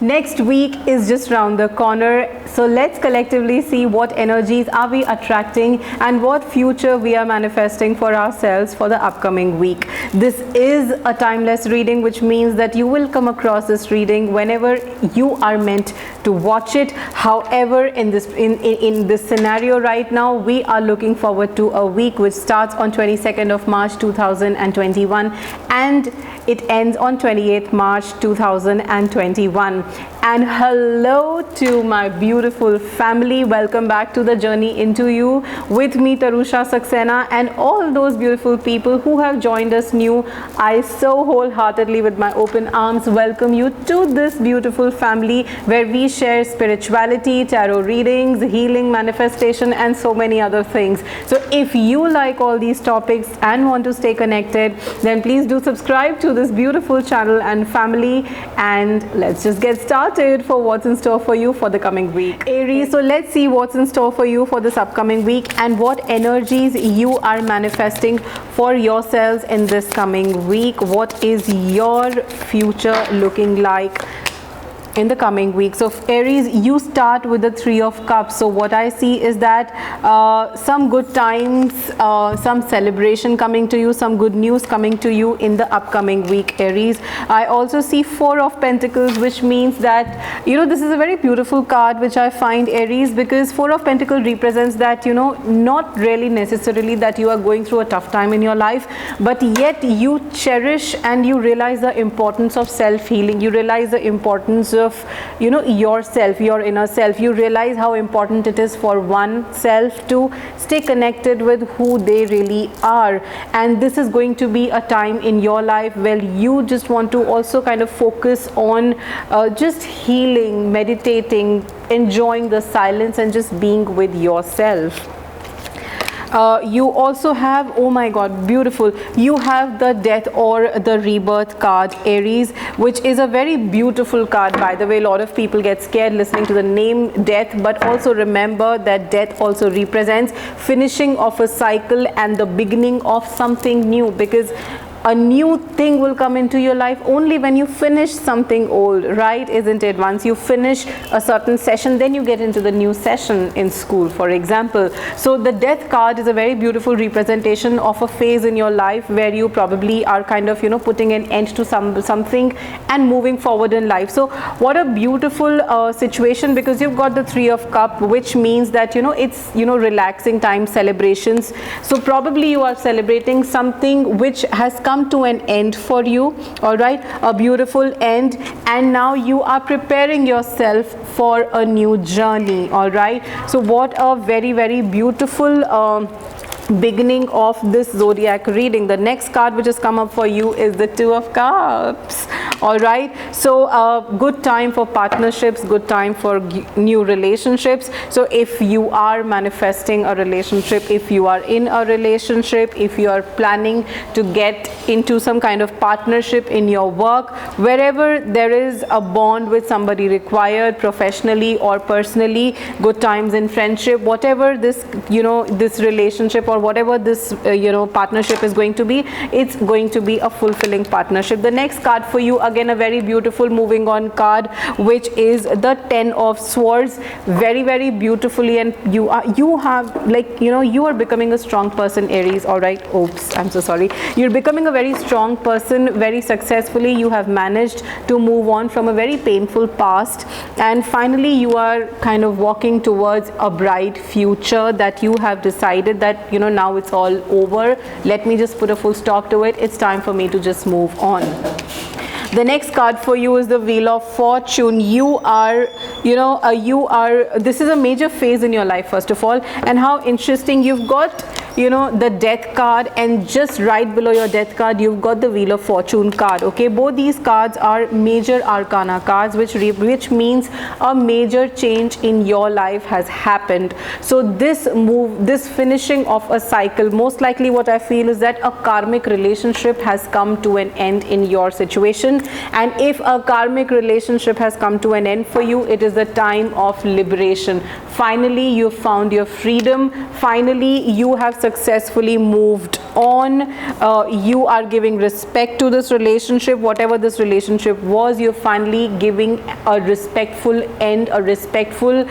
Next week is just round the corner, so let's collectively see what energies are we attracting and what future we are manifesting for ourselves for the upcoming week. This is a timeless reading, which means that you will come across this reading whenever you are meant to watch it. However, in this scenario right now, we are looking forward to a week which starts on 22nd of March 2021 and it ends on 28th March 2021. And hello to my beautiful family. Welcome back to the Journey Into You with me, Tarusha Saxena, and all those beautiful people who have joined us new. I so wholeheartedly, with my open arms, welcome you to this beautiful family where we share spirituality, tarot readings, healing, manifestation, and so many other things. So if you like all these topics and want to stay connected, then please do subscribe to this beautiful channel and family, and let's just get started for what's in store for you for the coming week. Aries, so let's see what's in store for you for this upcoming week and what energies you are manifesting for yourselves in this coming week. What is your future looking like in the coming week? So Aries, you start with the Three of Cups. So what I see is that some good times, some celebration coming to you, some good news coming to you in the upcoming week, Aries. I also see Four of Pentacles, which means that, you know, this is a very beautiful card which I find, Aries, because Four of Pentacles represents that, you know, not really necessarily that you are going through a tough time in your life, but yet you cherish and you realize the importance of self-healing. You realize the importance of, you know, yourself, your inner self. You realize how important it is for oneself to stay connected with who they really are, and this is going to be a time in your life where you just want to also kind of focus on just healing, meditating, enjoying the silence, and just being with yourself. You also have, oh my god, beautiful, you have the Death or the Rebirth card, Aries, which is a very beautiful card, by the way. A lot of people get scared listening to the name Death, but also remember that Death also represents finishing of a cycle and the beginning of something new, because a new thing will come into your life only when you finish something old, right? Isn't it? Once you finish a certain session, then you get into the new session in school, for example. So the Death card is a very beautiful representation of a phase in your life where you probably are kind of, you know, putting an end to something and moving forward in life. So what a beautiful situation, because you've got the Three of Cups, which means that, you know, it's, you know, relaxing time, celebrations. So probably you are celebrating something which has come to an end for you, all right, a beautiful end, and now you are preparing yourself for a new journey, all right. So what a very, very beautiful beginning of this zodiac reading. The next card which has come up for you is the Two of Cups, all right. So good time for partnerships, good time for new relationships. So if you are manifesting a relationship, if you are in a relationship, if you are planning to get into some kind of partnership in your work, wherever there is a bond with somebody required, professionally or personally, good times in friendship, whatever this, you know, this relationship or whatever this you know, partnership is going to be, it's going to be a fulfilling partnership. The next card for you, again a very beautiful moving on card, which is the Ten of Swords. Very, very beautifully, and you have, like, you know, you are becoming a strong person, Aries, all right. Oops, I'm so sorry. You're becoming a very strong person, very successfully. You have managed to move on from a very painful past, and finally you are kind of walking towards a bright future that you have decided that, you know, now it's all over. Let me just put a full stop to it. It's time for me to just move on. The next card for you is the Wheel of Fortune. You are, you know, this is a major phase in your life, first of all, and how interesting. You've got, you know, the Death card, and just right below your Death card you've got the Wheel of Fortune card. Okay, both these cards are major arcana cards, which means a major change in your life has happened. So this move, this finishing of a cycle, most likely what I feel is that a karmic relationship has come to an end in your situation, and if a karmic relationship has come to an end for you, it is the time of liberation. Finally you found your freedom. Finally you have successfully moved on. You are giving respect to this relationship. Whatever this relationship was, you're finally giving a respectful end, a respectful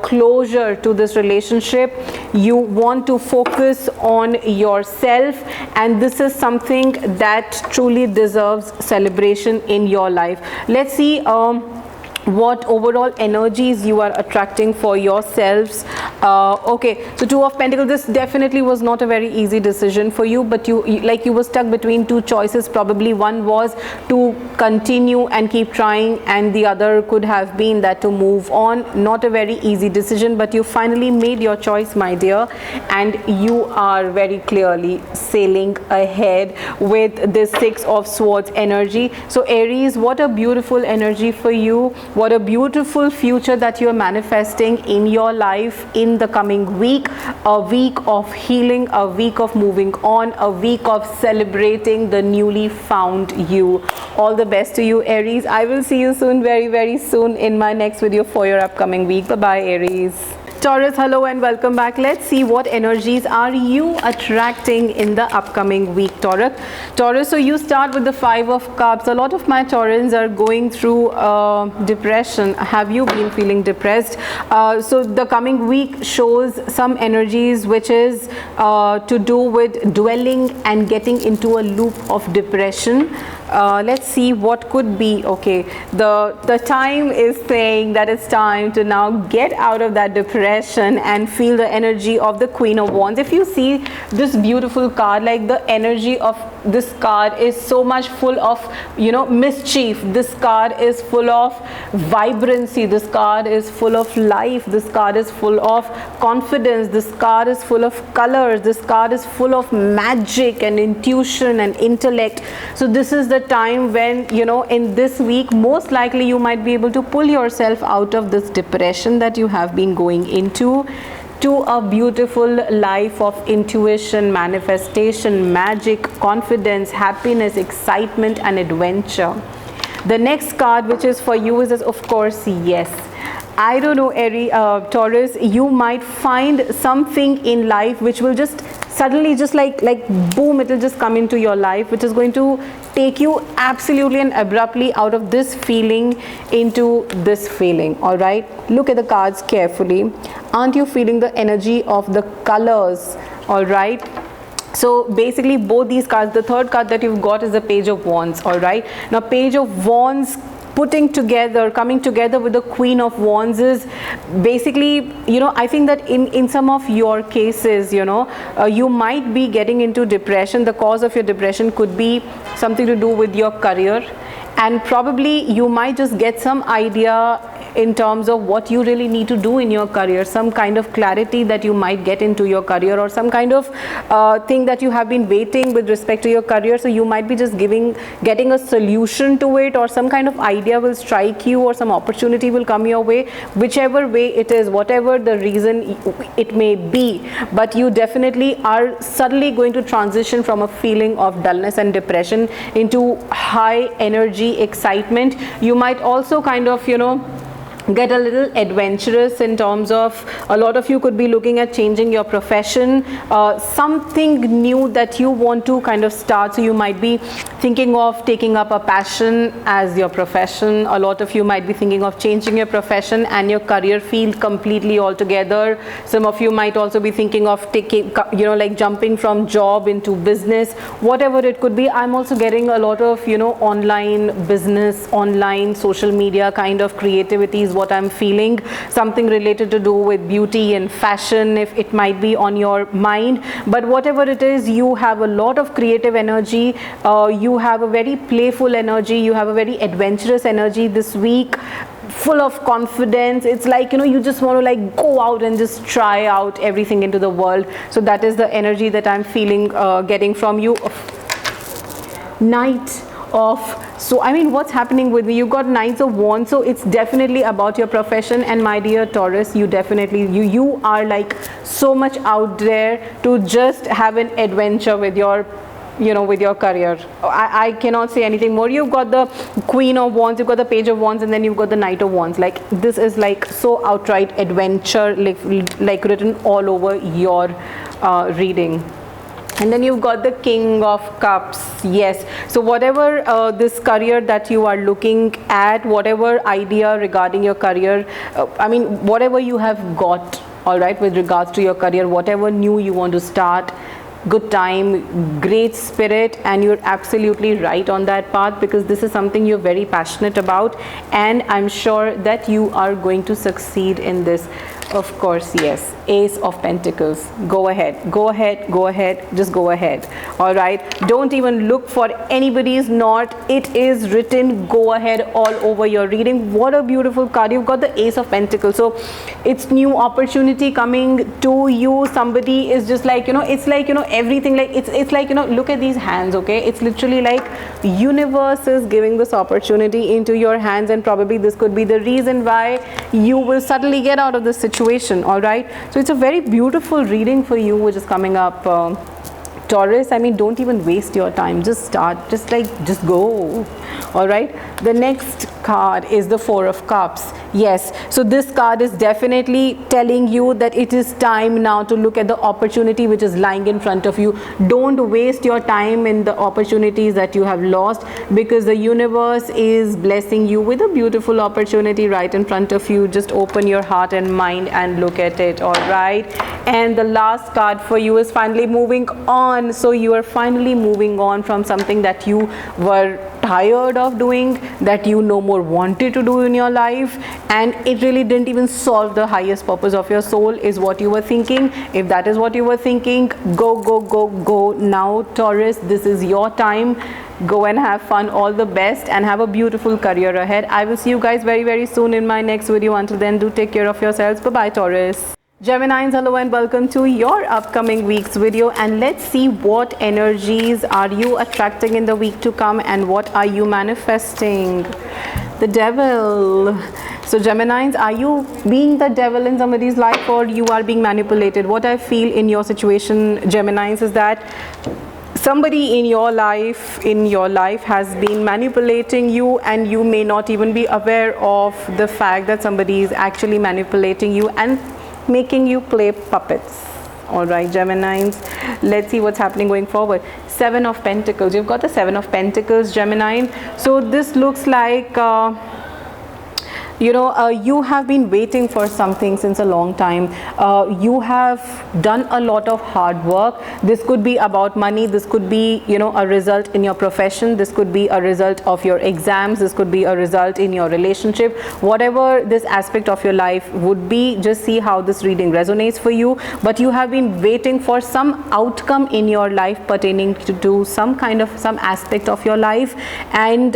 closure to this relationship. You want to focus on yourself, and this is something that truly deserves celebration in your life. Let's see what overall energies you are attracting for yourselves. Okay, so Two of Pentacles, this definitely was not a very easy decision for you, but you were stuck between two choices. Probably one was to continue and keep trying, and the other could have been that to move on. Not a very easy decision, but you finally made your choice, my dear, and you are very clearly sailing ahead with this Six of Swords energy. So Aries, what a beautiful energy for you. What a beautiful future that you are manifesting in your life in the coming week. A week of healing, a week of moving on, a week of celebrating the newly found you. All the best to you, Aries. I will see you soon, very, very soon in my next video for your upcoming week. Bye-bye, Aries. Taurus, hello and welcome back. Let's see what energies are you attracting in the upcoming week, Taurus. So you start with the Five of Cups. A lot of my Taurans are going through depression. Have you been feeling depressed? So the coming week shows some energies which is to do with dwelling and getting into a loop of depression. Let's see what could be. Okay, the time is saying that it's time to now get out of that depression and feel the energy of the Queen of Wands. If you see this beautiful card, like the energy of this card is so much full of, you know, mischief. This card is full of vibrancy. This card is full of life. This card is full of confidence. This card is full of colors. This card is full of magic and intuition and intellect. So this is the time when, you know, in this week most likely you might be able to pull yourself out of this depression that you have been going into, to a beautiful life of intuition, manifestation, magic, confidence, happiness, excitement and adventure. The next card which is for you is of course yes. I don't know, Taurus, you might find something in life which will just suddenly just like boom, it will just come into your life, which is going to take you absolutely and abruptly out of this feeling into this feeling. All right, look at the cards carefully. Aren't you feeling the energy of the colors? All right, so basically both these cards, the third card that you've got is the Page of Wands. All right, now Page of Wands putting together, coming together with the Queen of Wands is basically, you know, I think that in some of your cases, you know, you might be getting into depression. The cause of your depression could be something to do with your career, and probably you might just get some idea in terms of what you really need to do in your career, some kind of clarity that you might get into your career, or some kind of thing that you have been waiting with respect to your career. So you might be just getting a solution to it, or some kind of idea will strike you, or some opportunity will come your way, whichever way it is, whatever the reason it may be. But you definitely are suddenly going to transition from a feeling of dullness and depression into high energy, excitement. You might also kind of, you know, get a little adventurous in terms of, a lot of you could be looking at changing your profession, something new that you want to kind of start. So you might be thinking of taking up a passion as your profession. A lot of you might be thinking of changing your profession and your career field completely altogether. Some of you might also be thinking of taking, you know, like jumping from job into business, whatever it could be. I'm also getting a lot of, you know, online business, online social media kind of creativity is what I'm feeling. Something related to do with beauty and fashion, if it might be on your mind. But whatever it is, you have a lot of creative energy. You have a very playful energy. You have a very adventurous energy this week, full of confidence. It's like, you know, you just want to like go out and just try out everything into the world. So that is the energy that I'm feeling, getting from you. Knight of, so I mean, what's happening with me? You got Knights of Wands, so it's definitely about your profession. And my dear Taurus, you definitely, you are like so much out there to just have an adventure with your, you know, with your career. I cannot say anything more. You've got the Queen of Wands, you've got the Page of Wands, and then you've got the Knight of Wands. Like, this is like so outright adventure, like written all over your reading. And then you've got the King of Cups. Yes, so whatever this career that you are looking at, whatever idea regarding your career, I mean whatever you have got, all right, with regards to your career, whatever new you want to start, good time, great spirit, and you're absolutely right on that path, because this is something you're very passionate about, and I'm sure that you are going to succeed in this. Of course, yes, Ace of Pentacles. Go ahead, go ahead, go ahead, just go ahead. All right, don't even look for anybody's note. It is written, go ahead, all over your reading. What a beautiful card. You've got the Ace of Pentacles, so it's new opportunity coming to you. Somebody is just like, you know, it's like, you know, everything, like it's like, you know, look at these hands, okay? It's literally like universe is giving this opportunity into your hands, and probably this could be the reason why you will suddenly get out of this situation. All right, so it's a very beautiful reading for you which is coming up, Taurus. I mean, don't even waste your time, just start, just go. All right, the next card is the Four of Cups. Yes, so this card is definitely telling you that it is time now to look at the opportunity which is lying in front of you. Don't waste your time in the opportunities that you have lost, because the universe is blessing you with a beautiful opportunity right in front of you. Just open your heart and mind and look at it. All right, and the last card for you is finally moving on. So you are finally moving on from something that you were tired of doing, that you no more wanted to do in your life, and it really didn't even solve the highest purpose of your soul, is what you were thinking. If that is what you were thinking, go, go, go, go now, Taurus. This is your time. Go and have fun. All the best, and have a beautiful career ahead. I will see you guys very, very soon in my next video. Until then, do take care of yourselves. Bye bye, Taurus. Geminis, hello and welcome to your upcoming week's video, and let's see what energies are you attracting in the week to come, and what are you manifesting. The Devil. So Geminis, are you being the devil in somebody's life, or you are being manipulated? What I feel in your situation, Geminis, is that somebody in your life has been manipulating you, and you may not even be aware of the fact that somebody is actually manipulating you and making you play puppets. All right, Geminis, let's see what's happening going forward. Seven of Pentacles. You've got the Seven of Pentacles, Gemini. So this looks like you have been waiting for something since a long time. You have done a lot of hard work. This could be about money. This could be, a result in your profession. This could be a result of your exams. This could be a result in your relationship. Whatever this aspect of your life would be, just see how this reading resonates for you. But you have been waiting for some outcome in your life pertaining to some aspect of your life. And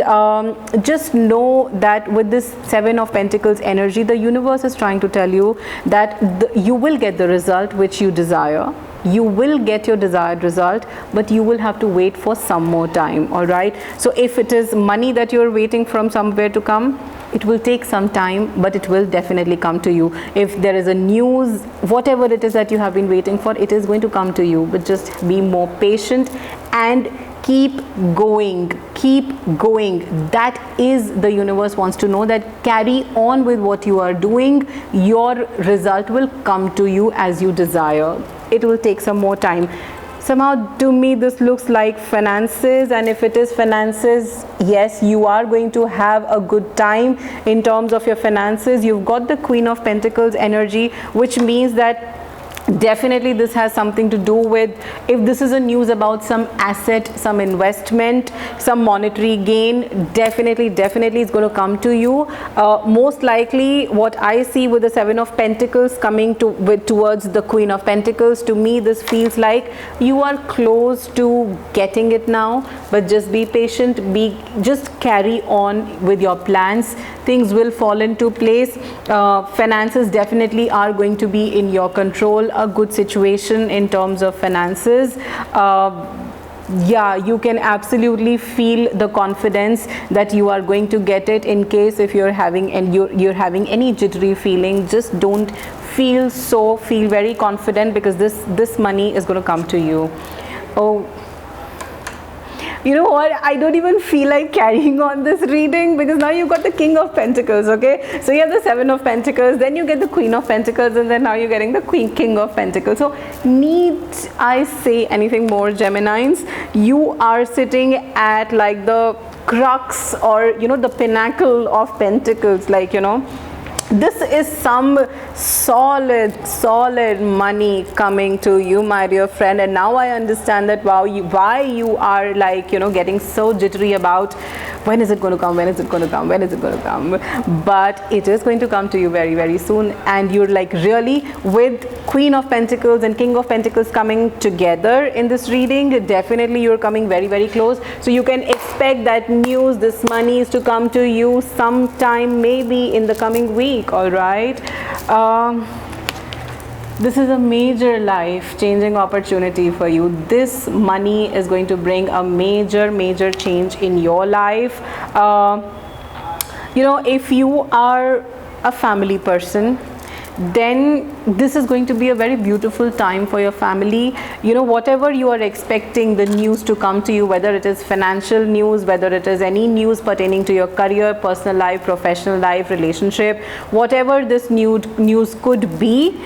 just know that with this Seven of Pentacles energy, the universe is trying to tell you that you will get the result which you desire. You will get your desired result, but you will have to wait for some more time. All right, so if it is money that you're waiting from somewhere to come, it will take some time, but it will definitely come to you. If there is a news, whatever it is that you have been waiting for, it is going to come to you. But just be more patient and keep going. That is, the universe wants to know that carry on with what you are doing. Your result will come to you as you desire. It will take some more time. Somehow to me this looks like finances, and if it is finances, yes, you are going to have a good time in terms of your finances. You've got the Queen of Pentacles energy, which means that definitely this has something to do with, if this is a news about some asset, some investment, some monetary gain, definitely it's going to come to you. Most likely what I see with the Seven of Pentacles coming towards the Queen of Pentacles, to me this feels like you are close to getting it now, but just be patient, just carry on with your plans. Things will fall into place. Finances definitely are going to be in your control. A good situation in terms of finances. Yeah, you can absolutely feel the confidence that you are going to get it. In case if you're having any jittery feeling, just don't feel very confident, because this money is going to come to you. You know what, I don't even feel like carrying on this reading, because now you've got the King of Pentacles. Okay, so you have the Seven of Pentacles, then you get the Queen of Pentacles, and then now you're getting the King of Pentacles. So need I say anything more, Geminis? You are sitting at like the crux, or you know, the pinnacle of Pentacles. Like, you know, this is some solid money coming to you, my dear friend. And now I understand that why you are like, you know, getting so jittery about when is it going to come, when is it going to come, when is it going to come. But it is going to come to you very, very soon. And you're like, really, with Queen of Pentacles and King of Pentacles coming together in this reading, definitely you're coming very, very close. So you can expect that news, this money is to come to you sometime, maybe in the coming week. All right, this is a major life changing opportunity for you. This money is going to bring a major change in your life. You know, if you are a family person, then this is going to be a very beautiful time for your family. You know, whatever you are expecting the news to come to you, whether it is financial news, whether it is any news pertaining to your career, personal life, professional life, relationship, whatever this news could be,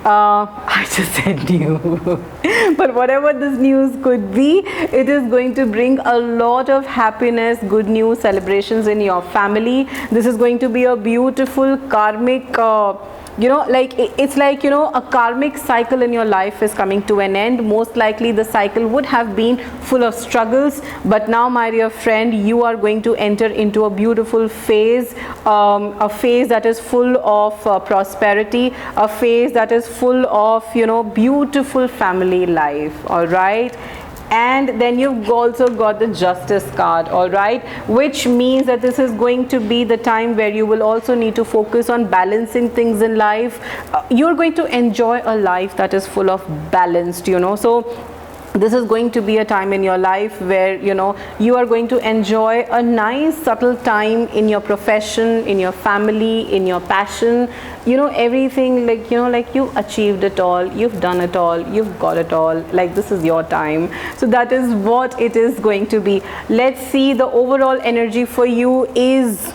I just said new but whatever this news could be, it is going to bring a lot of happiness, good news, celebrations in your family. This is going to be a beautiful karmic you know, like it's like, you know, a karmic cycle in your life is coming to an end. Most likely the cycle would have been full of struggles, but now, my dear friend, you are going to enter into a beautiful phase, a phase that is full of prosperity, a phase that is full of, you know, beautiful family life. All right. And then you've also got the Justice card, all right, which means that this is going to be the time where you will also need to focus on balancing things in life. You're going to enjoy a life that is full of balanced, you know. So this is going to be a time in your life where, you know, you are going to enjoy a nice subtle time in your profession, in your family, in your passion, you know, everything, like, you know, like you achieved it all, you've done it all, you've got it all, like this is your time. So that is what it is going to be. Let's see, the overall energy for you is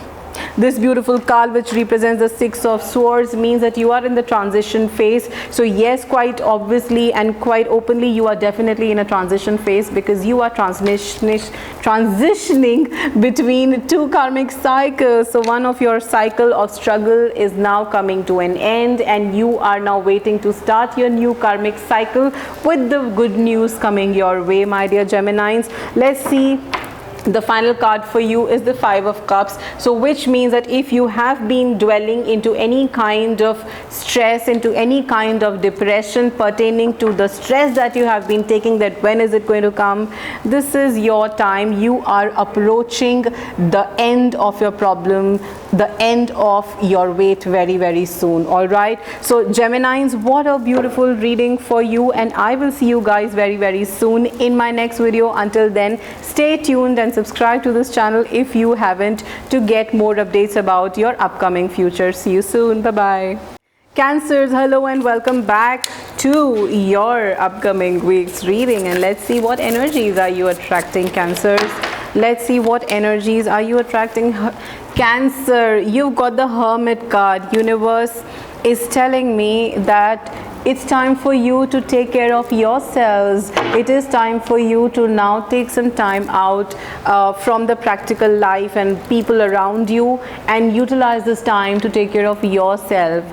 this beautiful card, which represents the Six of Swords, means that you are in the transition phase. So yes, quite obviously and quite openly, you are definitely in a transition phase, because you are transitioning between two karmic cycles. So one of your cycle of struggle is now coming to an end, and you are now waiting to start your new karmic cycle with the good news coming your way, my dear Geminis. Let's see. The final card for you is the Five of Cups. So which means that if you have been dwelling into any kind of stress, into any kind of depression pertaining to the stress that you have been taking, that when is it going to come, this is your time. You are approaching the end of your problem, the end of your wait very, very soon. All right. So Geminis, what a beautiful reading for you, and I will see you guys very, very soon in my next video. Until then, stay tuned and subscribe to this channel if you haven't, to get more updates about your upcoming future. See you soon. Bye bye. Cancers, hello and welcome back to your upcoming week's reading, and let's see what energies are you attracting, Cancers. Let's see what energies are you attracting, Cancer. You've got the Hermit card. Universe is telling me that it's time for you to take care of yourselves. It is time for you to now take some time out from the practical life and people around you, and utilize this time to take care of yourself.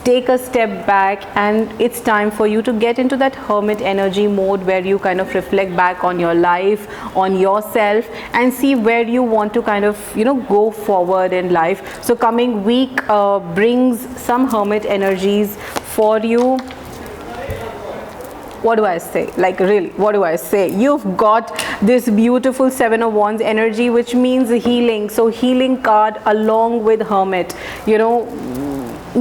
Take a step back, and it's time for you to get into that hermit energy mode, where you kind of reflect back on your life, on yourself, and see where you want to kind of, you know, go forward in life. So coming week brings some hermit energies for you. What do I say? Like, really, what do I say? You've got this beautiful Seven of Wands energy, which means healing. So healing card along with Hermit, you know.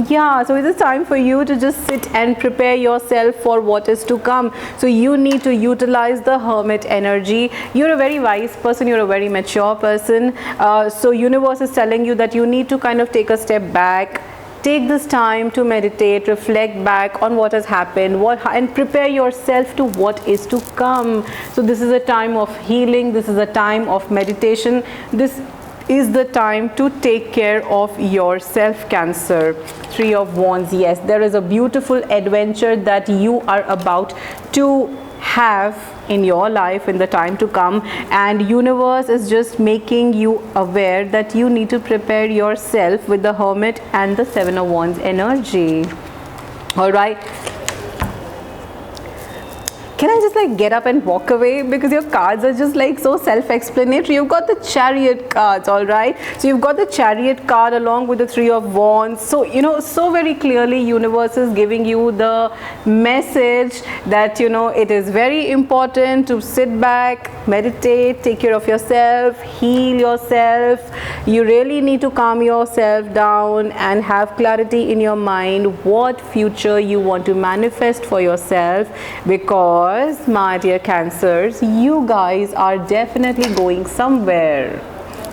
Yeah, so it is time for you to just sit and prepare yourself for what is to come. So you need to utilize the Hermit energy. You're a very wise person, you're a very mature person. So universe is telling you that you need to kind of take a step back, take this time to meditate, reflect back on what has happened, and prepare yourself to what is to come. So this is a time of healing, this is a time of meditation, this is the time to take care of yourself, Cancer. Three of Wands, yes, there is a beautiful adventure that you are about to have in your life in the time to come, and universe is just making you aware that you need to prepare yourself with the Hermit and the Seven of Wands energy. All right, can I just like get up and walk away, because your cards are just like so self-explanatory. You've got the Chariot cards, all right? So you've got the Chariot card along with the Three of Wands. So, you know, so very clearly universe is giving you the message that, you know, it is very important to sit back, meditate, take care of yourself, heal yourself. You really need to calm yourself down and have clarity in your mind what future you want to manifest for yourself, because my dear Cancers, you guys are definitely going somewhere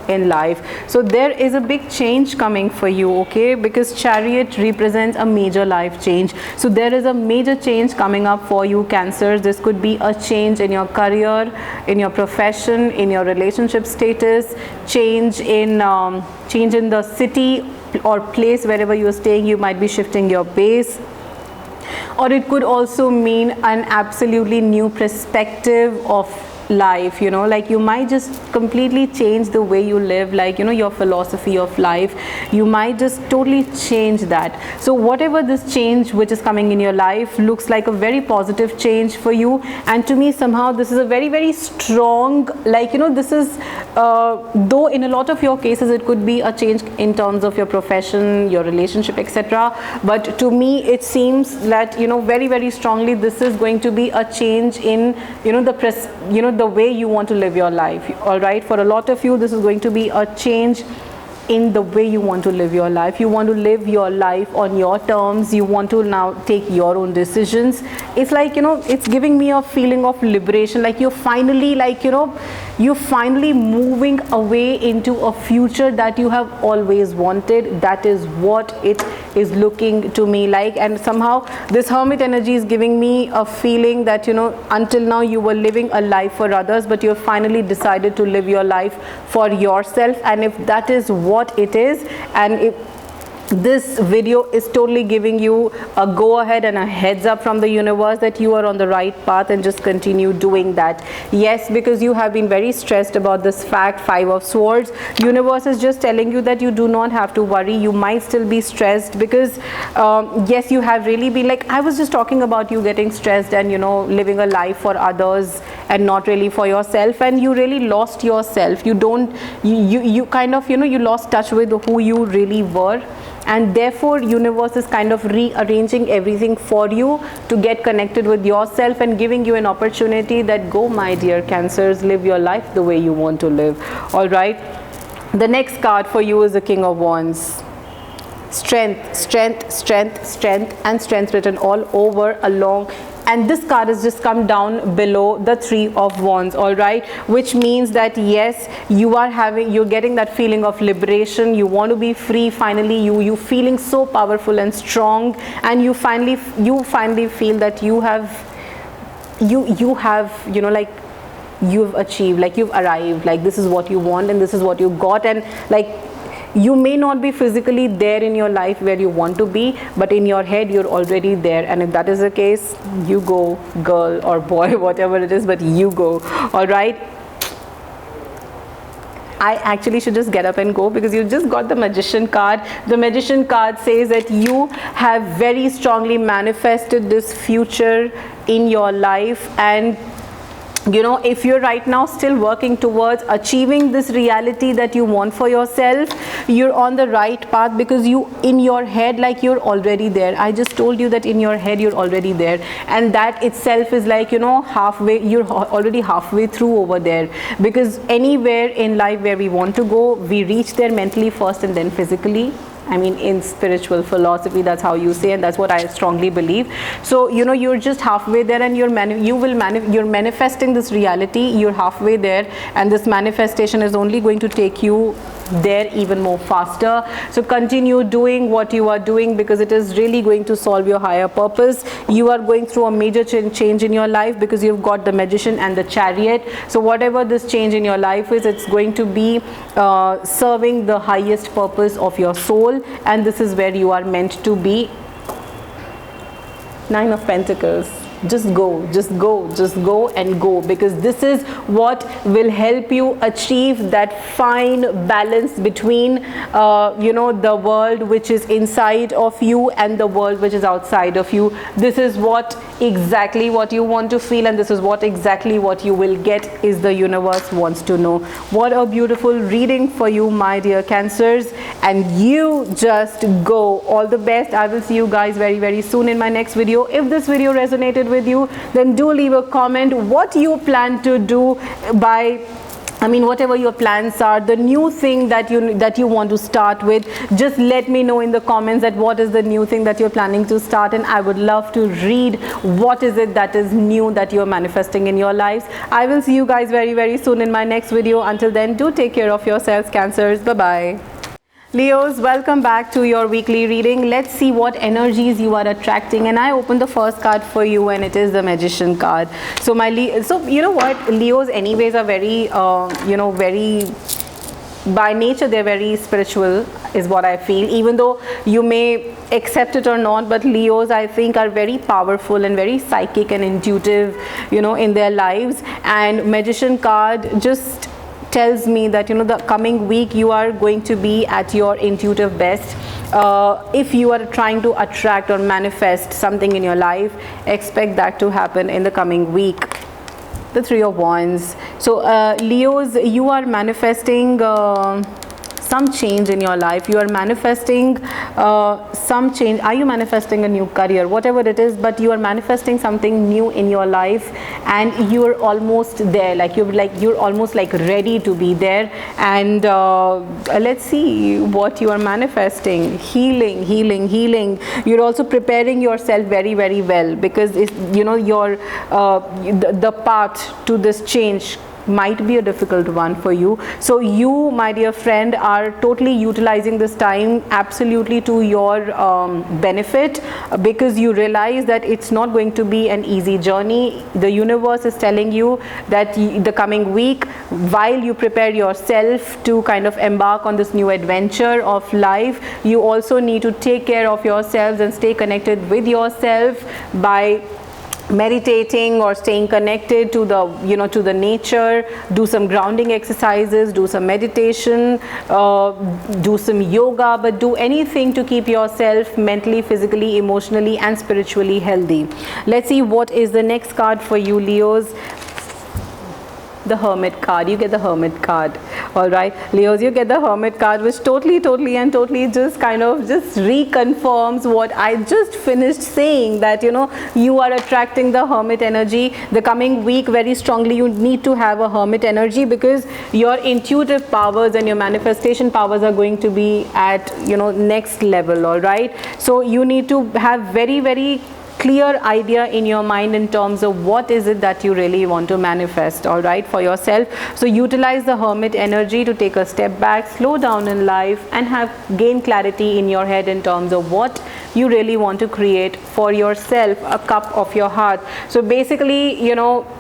in life. So there is a big change coming for you, okay, because Chariot represents a major life change. So there is a major change coming up for you, Cancers. This could be a change in your career, in your profession, in your relationship status, change in the city or place wherever you are staying. You might be shifting your base, or it could also mean an absolutely new perspective of life, you know, like you might just completely change the way you live, like, you know, your philosophy of life, you might just totally change that. So whatever this change which is coming in your life looks like a very positive change for you, and to me somehow this is a very, very strong, like, you know, this is though in a lot of your cases it could be a change in terms of your profession, your relationship, etc., but to me it seems that, you know, very, very strongly this is going to be a change in, you know, the way you want to live your life. All right, for a lot of you this is going to be a change in the way you want to live your life. You want to live your life on your terms. You want to now take your own decisions. It's like, you know, it's giving me a feeling of liberation, like you're finally, like, you know, you're finally moving away into a future that you have always wanted. That is what it is looking to me like. And somehow this Hermit energy is giving me a feeling that, you know, until now you were living a life for others, but you have finally decided to live your life for yourself. And if that is what it is, and if this video is totally giving you a go ahead and a heads up from the universe that you are on the right path, and just continue doing that. Yes, because you have been very stressed about this fact, Five of Swords. Universe is just telling you that you do not have to worry. You might still be stressed because yes, you have really been, like I was just talking about, you getting stressed and, you know, living a life for others and not really for yourself, and you really lost yourself. You kind of, you know, you lost touch with who you really were, and therefore universe is kind of rearranging everything for you to get connected with yourself and giving you an opportunity that, go my dear Cancers, live your life the way you want to live. All right, the next card for you is the King of Wands. Strength, strength, strength, strength, and strength written all over along. And this card has just come down below the Three of Wands, all right, which means that yes, you're getting that feeling of liberation. You want to be free finally. You feeling so powerful and strong, and you finally feel that you have, you know, like you've achieved, like you've arrived, like this is what you want and this is what you got. And like, you may not be physically there in your life where you want to be, but in your head you're already there. And if that is the case, you go, girl or boy, whatever it is, but you go. All right, I actually should just get up and go, because you just got the Magician card. The Magician card says that you have very strongly manifested this future in your life, and you know, if you're right now still working towards achieving this reality that you want for yourself, you're on the right path, because you, in your head, like you're already there. I just told you that in your head you're already there, and that itself is like, you know, halfway, you're already halfway through over there. Because anywhere in life where we want to go, we reach there mentally first and then physically. I mean, in spiritual philosophy, that's how you say, and that's what I strongly believe. So, you know, you're just halfway there, and you're manifesting this reality. You're halfway there, and this manifestation is only going to take you there even more faster. So continue doing what you are doing, because it is really going to solve your higher purpose. You are going through a major change in your life, because you've got the Magician and the Chariot. So whatever this change in your life is, it's going to be serving the highest purpose of your soul, and this is where you are meant to be. Nine of Pentacles. Just go, just go, just go and go, because this is what will help you achieve that fine balance between the world which is inside of you and the world which is outside of you. This is exactly what you want to feel, and this is exactly what you will get, is the universe wants to know. What a beautiful reading for you, my dear Cancers, and you just go. All the best. I will see you guys very, very soon in my next video. If this video resonated with you, then do leave a comment what you plan to do whatever your plans are, the new thing that you want to start with. Just let me know in the comments that what is the new thing that you're planning to start, and I would love to read what is it that is new that you're manifesting in your lives. I will see you guys very, very soon in my next video. Until then, do take care of yourselves, Cancers. Bye bye. Leos, welcome back to your weekly reading. Let's see what energies you are attracting, and I opened the first card for you, and it is the Magician card. So you know what, Leos anyways are very very, by nature they're very spiritual, is what I feel. Even though you may accept it or not, but Leos, I think, are very powerful and very psychic and intuitive in their lives. And Magician card just tells me that the coming week you are going to be at your intuitive best. If you are trying to attract or manifest something in your life, expect that to happen in the coming week. The Three of Wands. So Leos, you are manifesting some change in your life. You are manifesting some change. Are you manifesting a new career? Whatever it is, but you are manifesting something new in your life, and you're almost there. You're almost ready to be there. And let's see what you are manifesting. Healing, healing, healing. You're also preparing yourself very, very well, because your the path to this change might be a difficult one for you. So you, my dear friend, are totally utilizing this time absolutely to your benefit, because you realize that it's not going to be an easy journey. The universe is telling you that the coming week, while you prepare yourself to kind of embark on this new adventure of life, you also need to take care of yourselves and stay connected with yourself by meditating or staying connected to the nature. Do some grounding exercises, do some meditation, do some yoga, but do anything to keep yourself mentally, physically, emotionally and spiritually healthy. Let's see what is the next card for you, Leos. The Hermit card. You get the Hermit card. All right, Leos, you get the Hermit card, which totally just kind of just reconfirms what I just finished saying, that you are attracting the Hermit energy. The coming week, very strongly you need to have a Hermit energy, because your intuitive powers and your manifestation powers are going to be at next level. All right, so you need to have very, very clear idea in your mind in terms of what is it that you really want to manifest, all right, for yourself. So utilize the Hermit energy to take a step back, slow down in life, and gain clarity in your head in terms of what you really want to create for yourself, a cup of your heart. So basically,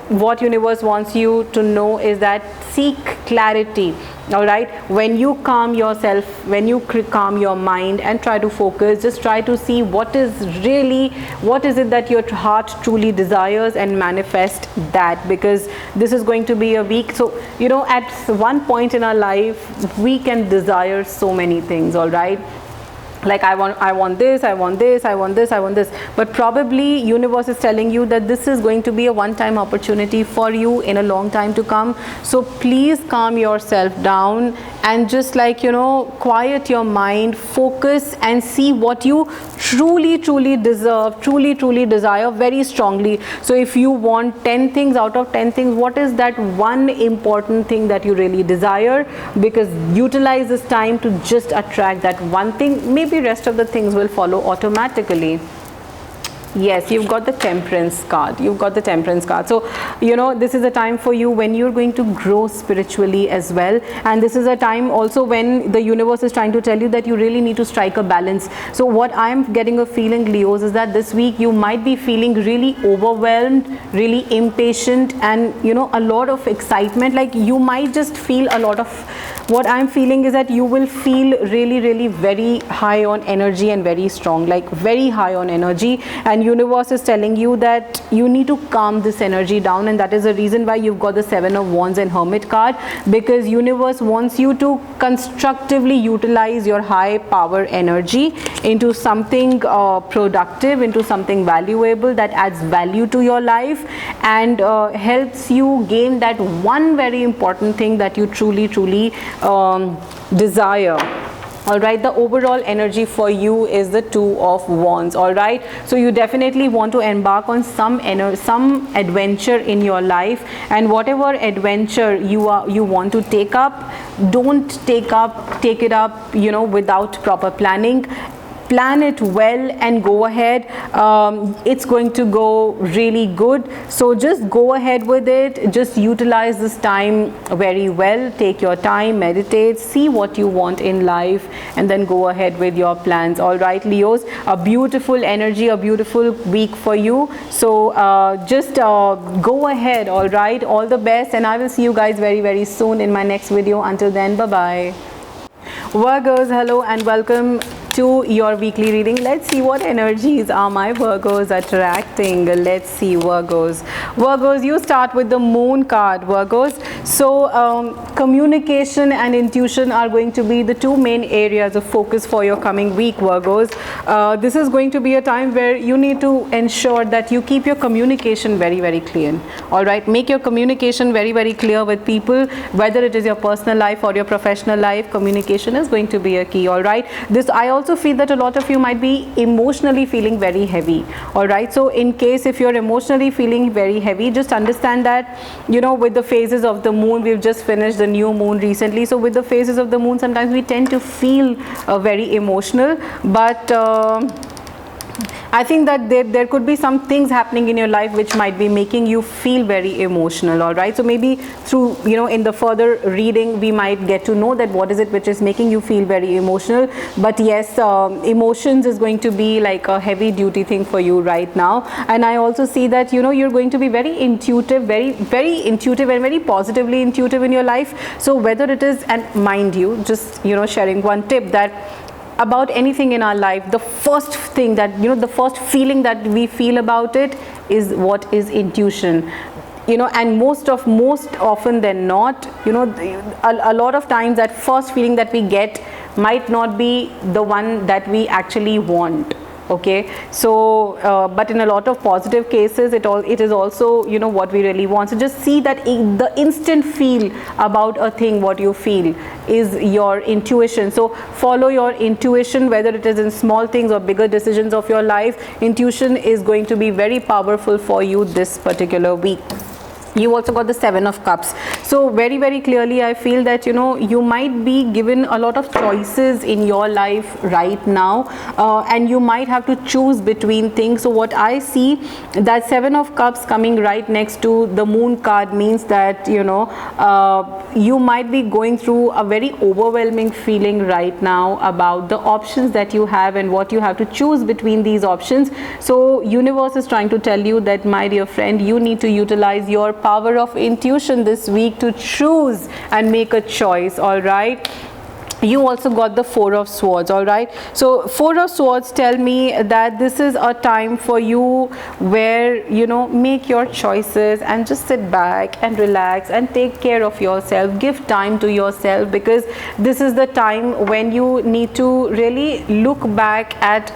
what universe wants you to know is that seek clarity. All right, when you calm yourself, when you calm your mind and try to focus, just try to see what is it that your heart truly desires, and manifest that, because this is going to be a week. So at one point in our life we can desire so many things, all right, like I want this, I want this, I want this, I want this, but probably universe is telling you that this is going to be a one-time opportunity for you in a long time to come. So please calm yourself down and just quiet your mind, focus and see what you truly deserve, truly desire very strongly. So if you want 10 things out of 10 things, what is that one important thing that you really desire? Because utilize this time to just attract that one thing. Maybe rest of the things will follow automatically. Yes, you've got the temperance card. You've got the temperance card. So, this is a time for you when you're going to grow spiritually as well. And this is a time also when the universe is trying to tell you that you really need to strike a balance. So what I'm getting a feeling, Leos, is that this week you might be feeling really overwhelmed, really impatient, and, a lot of excitement. Like you might just feel a lot of, what I'm feeling is that you will feel really, really very high on energy and very strong, like very high on energy. And universe is telling you that you need to calm this energy down, and that is the reason why you've got the 7 of Wands and Hermit card, because universe wants you to constructively utilize your high power energy into something productive, into something valuable that adds value to your life and helps you gain that one very important thing that you truly desire. All right, the overall energy for you is the 2 of Wands. All right, so you definitely want to embark on some adventure in your life, and whatever adventure you want to take up, don't take it up without proper planning. Plan it well and go ahead. It's going to go really good, so just go ahead with it. Just utilize this time very well. Take your time, meditate, see what you want in life, and then go ahead with your plans. All right, Leos, a beautiful energy, a beautiful week for you. So just go ahead. All right, all the best, and I will see you guys very, very soon in my next video. Until then, bye bye. Virgos, hello and welcome to your weekly reading. Let's see what energies are my Virgos attracting. Let's see, Virgos, you start with the Moon card, Virgos. So communication and intuition are going to be the 2 main areas of focus for your coming week, Virgos. This is going to be a time where you need to ensure that you keep your communication very, very clear. All right, make your communication very, very clear with people, whether it is your personal life or your professional life. Communication is going to be a key. All right, I also feel that a lot of you might be emotionally feeling very heavy. All right, so in case if you're emotionally feeling very heavy, just understand that with the phases of the moon, we've just finished the new moon recently, so with the phases of the moon sometimes we tend to feel very emotional, but I think that there could be some things happening in your life which might be making you feel very emotional. All right, so maybe through in the further reading we might get to know that what is it which is making you feel very emotional. But yes, emotions is going to be like a heavy duty thing for you right now. And I also see that you're going to be very intuitive, very, very intuitive, and very positively intuitive in your life. So whether it is, and mind you, just sharing one tip, that about anything in our life, the first thing that the first feeling that we feel about it is what is intuition. And most often than not, a lot of times that first feeling that we get might not be the one that we actually want. Okay, so but in a lot of positive cases, it is also what we really want. So just see that the instant feel about a thing, what you feel is your intuition. So follow your intuition, whether it is in small things or bigger decisions of your life. Intuition is going to be very powerful for you this particular week. You also got the 7 of Cups. So very, very clearly I feel that you might be given a lot of choices in your life right now, and you might have to choose between things. So what I see, that 7 of Cups coming right next to the Moon card means that you might be going through a very overwhelming feeling right now about the options that you have and what you have to choose between these options. So universe is trying to tell you that, my dear friend, you need to utilize your power of intuition this week to choose and make a choice. All right, you also got the 4 of Swords. All right, so 4 of Swords tell me that this is a time for you where make your choices and just sit back and relax and take care of yourself. Give time to yourself, because this is the time when you need to really look back at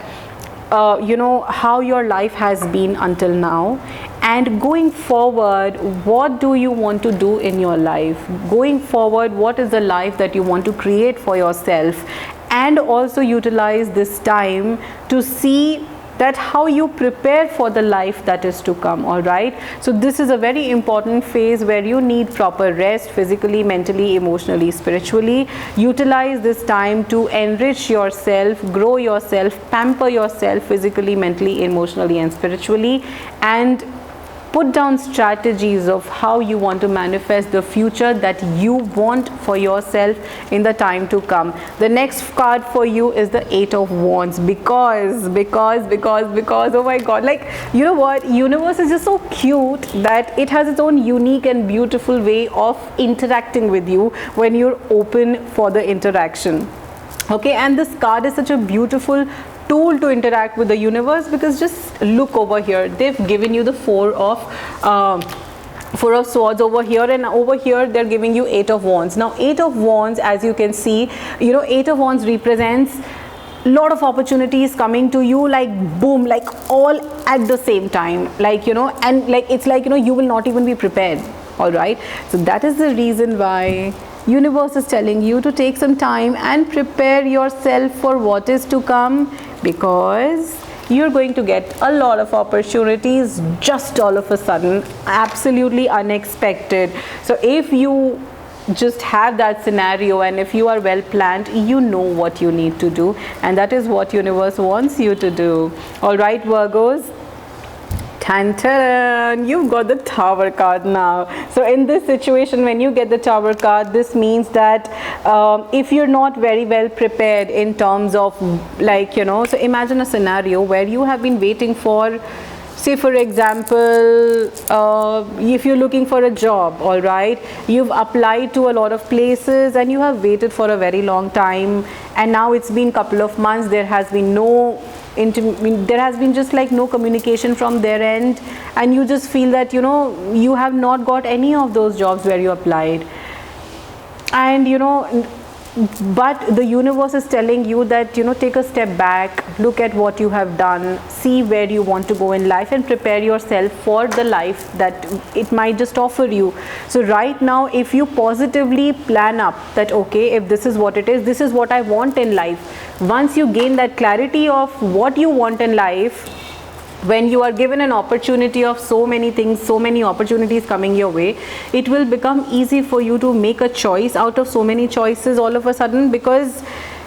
how your life has been until now, and going forward, what do you want to do in your life? Going forward, what is the life that you want to create for yourself? And also utilize this time to see that how you prepare for the life that is to come. All right, so this is a very important phase where you need proper rest, physically, mentally, emotionally, spiritually. Utilize this time to enrich yourself, grow yourself, pamper yourself physically, mentally, emotionally and spiritually, and put down strategies of how you want to manifest the future that you want for yourself in the time to come. The next card for you is the Eight of Wands, because oh my god, like, you know what, universe is just so cute that it has its own unique and beautiful way of interacting with you when you're open for the interaction. Okay, and this card is such a beautiful tool to interact with the universe, because just look over here, they've given you the Four of Swords over here, and over here they're giving you Eight of Wands. Now Eight of Wands, as you can see, you know, Eight of Wands represents lot of opportunities coming to you, like boom, like all at the same time, like, you know, and like it's like, you know, you will not even be prepared. All right, so that is the reason why universe is telling you to take some time and prepare yourself for what is to come, because you're going to get a lot of opportunities just all of a sudden, absolutely unexpected. So if you just have that scenario and if you are well planned, you know what you need to do, and that is what universe wants you to do. All right, Virgos, Tan-tan, you've got the Tower card now. So in this situation, when you get the Tower card, this means that if you're not very well prepared in terms of, like, you know, so imagine a scenario where you have been waiting for, say for example, if you're looking for a job, all right, you've applied to a lot of places and you have waited for a very long time, and now it's been couple of months, there has been there has been just like no communication from their end, and you just feel that, you know, you have not got any of those jobs where you applied, and you know, but the universe is telling you that, you know, take a step back, look at what you have done, see where you want to go in life, and prepare yourself for the life that it might just offer you. So right now, if you positively plan up that, okay, if this is what it is, this is what I want in life, once you gain that clarity of what you want in life, when you are given an opportunity of so many things, so many opportunities coming your way, it will become easy for you to make a choice out of so many choices all of a sudden, because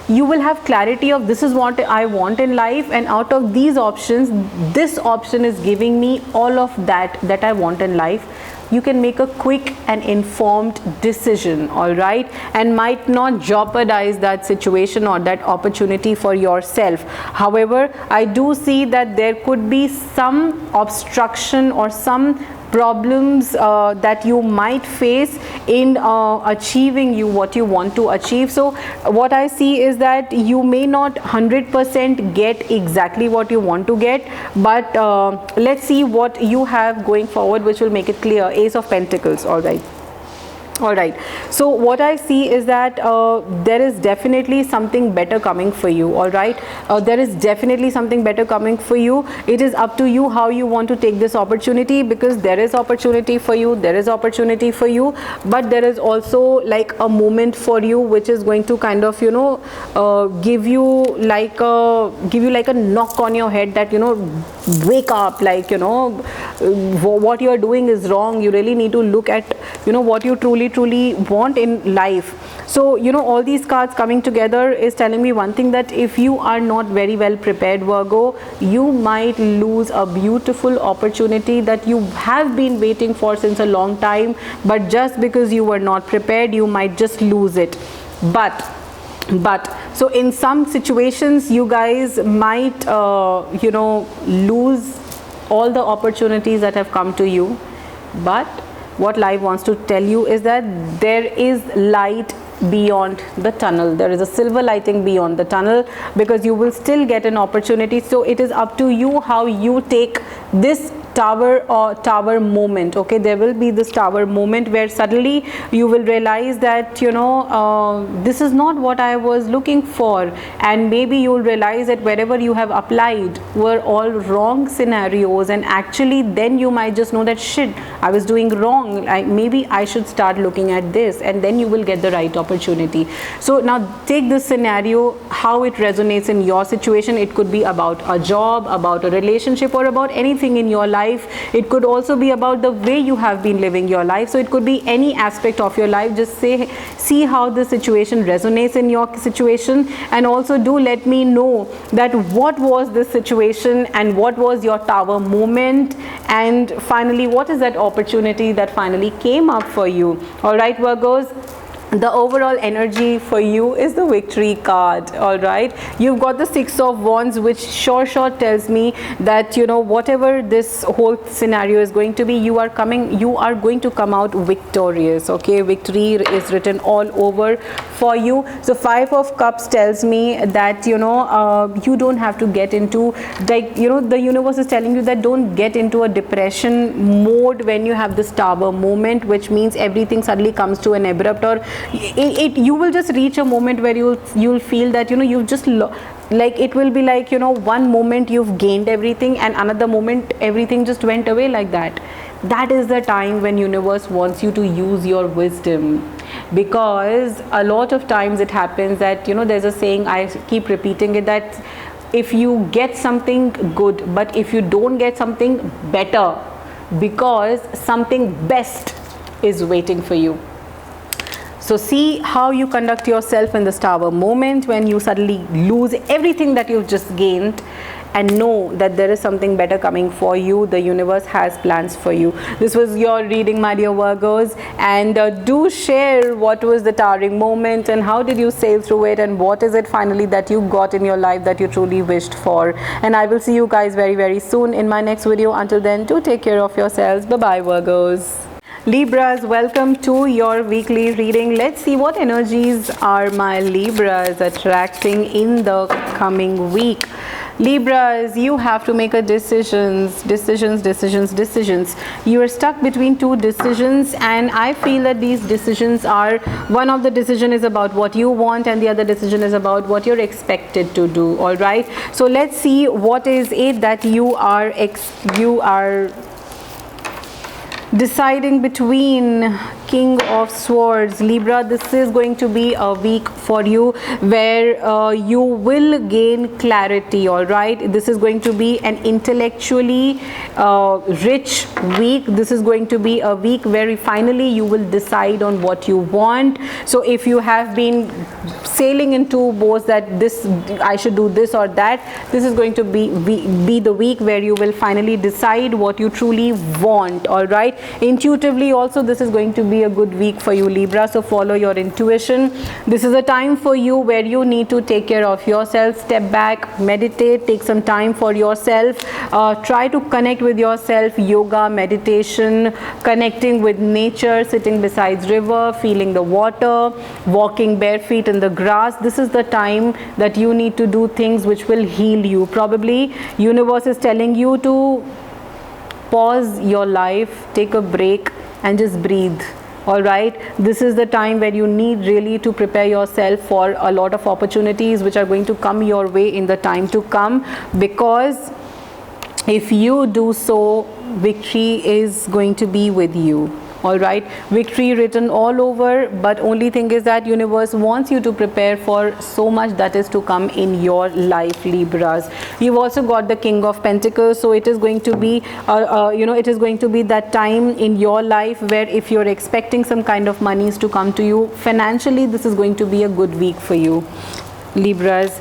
you will have clarity of this is what I want in life, and out of these options, this option is giving me all of that I want in life. You can make a quick and informed decision, all right, and might not jeopardize that situation or that opportunity for yourself. However, I do see that there could be some obstruction or some problems that you might face in achieving what you want to achieve. So what I see is that you may not 100% get exactly what you want to get, but let's see what you have going forward which will make it clear. Ace of Pentacles. All right, so what I see is that there is definitely something better coming for you. All right, there is definitely something better coming for you. It is up to you how you want to take this opportunity, because there is opportunity for you, there is opportunity for you, but there is also like a moment for you which is going to kind of, you know, give you like a knock on your head that, you know, wake up, like, you know, what you are doing is wrong. You really need to look at, you know, what you truly want in life. So, you know, all these cards coming together is telling me one thing, that if you are not very well prepared, Virgo, you might lose a beautiful opportunity that you have been waiting for since a long time, but just because you were not prepared, you might just lose it. But so in some situations you guys might you know, lose all the opportunities that have come to you, but what life wants to tell you is that there is light beyond the tunnel. There is a silver lighting beyond the tunnel, because you will still get an opportunity. So it is up to you how you take this tower moment. Okay, there will be this tower moment where suddenly you will realize that, you know, this is not what I was looking for, and maybe you'll realize that wherever you have applied were all wrong scenarios, and actually then you might just know that shit, I was doing wrong, maybe I should start looking at this, and then you will get the right opportunity. So now take this scenario, how it resonates in your situation. It could be about a job, about a relationship, or about anything in your life. It could also be about the way you have been living your life. So it could be any aspect of your life. Just see how the situation resonates in your situation, and also do let me know that what was this situation and what was your tower moment, and finally what is that opportunity that finally came up for you. All right, Virgos, the overall energy for you is the Victory card. All right, you've got the Six of Wands, which sure tells me that, you know, whatever this whole scenario is going to be, you are going to come out victorious. Okay, victory is written all over for you. So Five of Cups tells me that, you know, you don't have to get into, like, you know, the universe is telling you that don't get into a depression mode when you have this tower moment, which means everything suddenly comes to an abrupt, or you will just reach a moment where you'll feel that, you know, you've just like, it will be like, you know, one moment you've gained everything, and another moment everything just went away like that. That is the time when universe wants you to use your wisdom, because a lot of times it happens that, you know, there's a saying, I keep repeating it, that if you get something good, but if you don't get something better, because something best is waiting for you. So see how you conduct yourself in this tower moment when you suddenly lose everything that you've just gained, and know that there is something better coming for you. The universe has plans for you. This was your reading, my dear Virgos, and do share what was the towering moment and how did you sail through it, and what is it finally that you got in your life that you truly wished for. And I will see you guys very soon in my next video. Until then, do take care of yourselves. Bye bye, Virgos. Libras, welcome to your weekly reading. Let's see what energies are my Libras attracting in the coming week. Libras, you have to make a decisions. You are stuck between two decisions, and I feel that these decisions are, one of the decision is about what you want, and the other decision is about what you're expected to do. All right, so let's see what is it that you are deciding between. King of Swords, Libra, this is going to be a week for you where you will gain clarity. All right, this is going to be an intellectually rich week. This is going to be a week where finally you will decide on what you want. So if you have been sailing in two boats, that this I should do this or that, this is going to be the week where you will finally decide what you truly want. All right, intuitively also this is going to be a good week for you, Libra. So follow your intuition. This is a time for you where you need to take care of yourself. Step back, meditate, take some time for yourself. Try to connect with yourself. Yoga, meditation, connecting with nature, sitting beside river, feeling the water, walking bare feet in the grass. This is the time that you need to do things which will heal you. Probably universe is telling you to pause your life, take a break, and just breathe. All right, this is the time where you need really to prepare yourself for a lot of opportunities which are going to come your way in the time to come, because if you do so, victory is going to be with you. All right, victory written all over, but only thing is that universe wants you to prepare for so much that is to come in your life, Libras. You've also got the King of Pentacles, so it is going to be it is going to be that time in your life where if you're expecting some kind of monies to come to you financially, this is going to be a good week for you, Libras.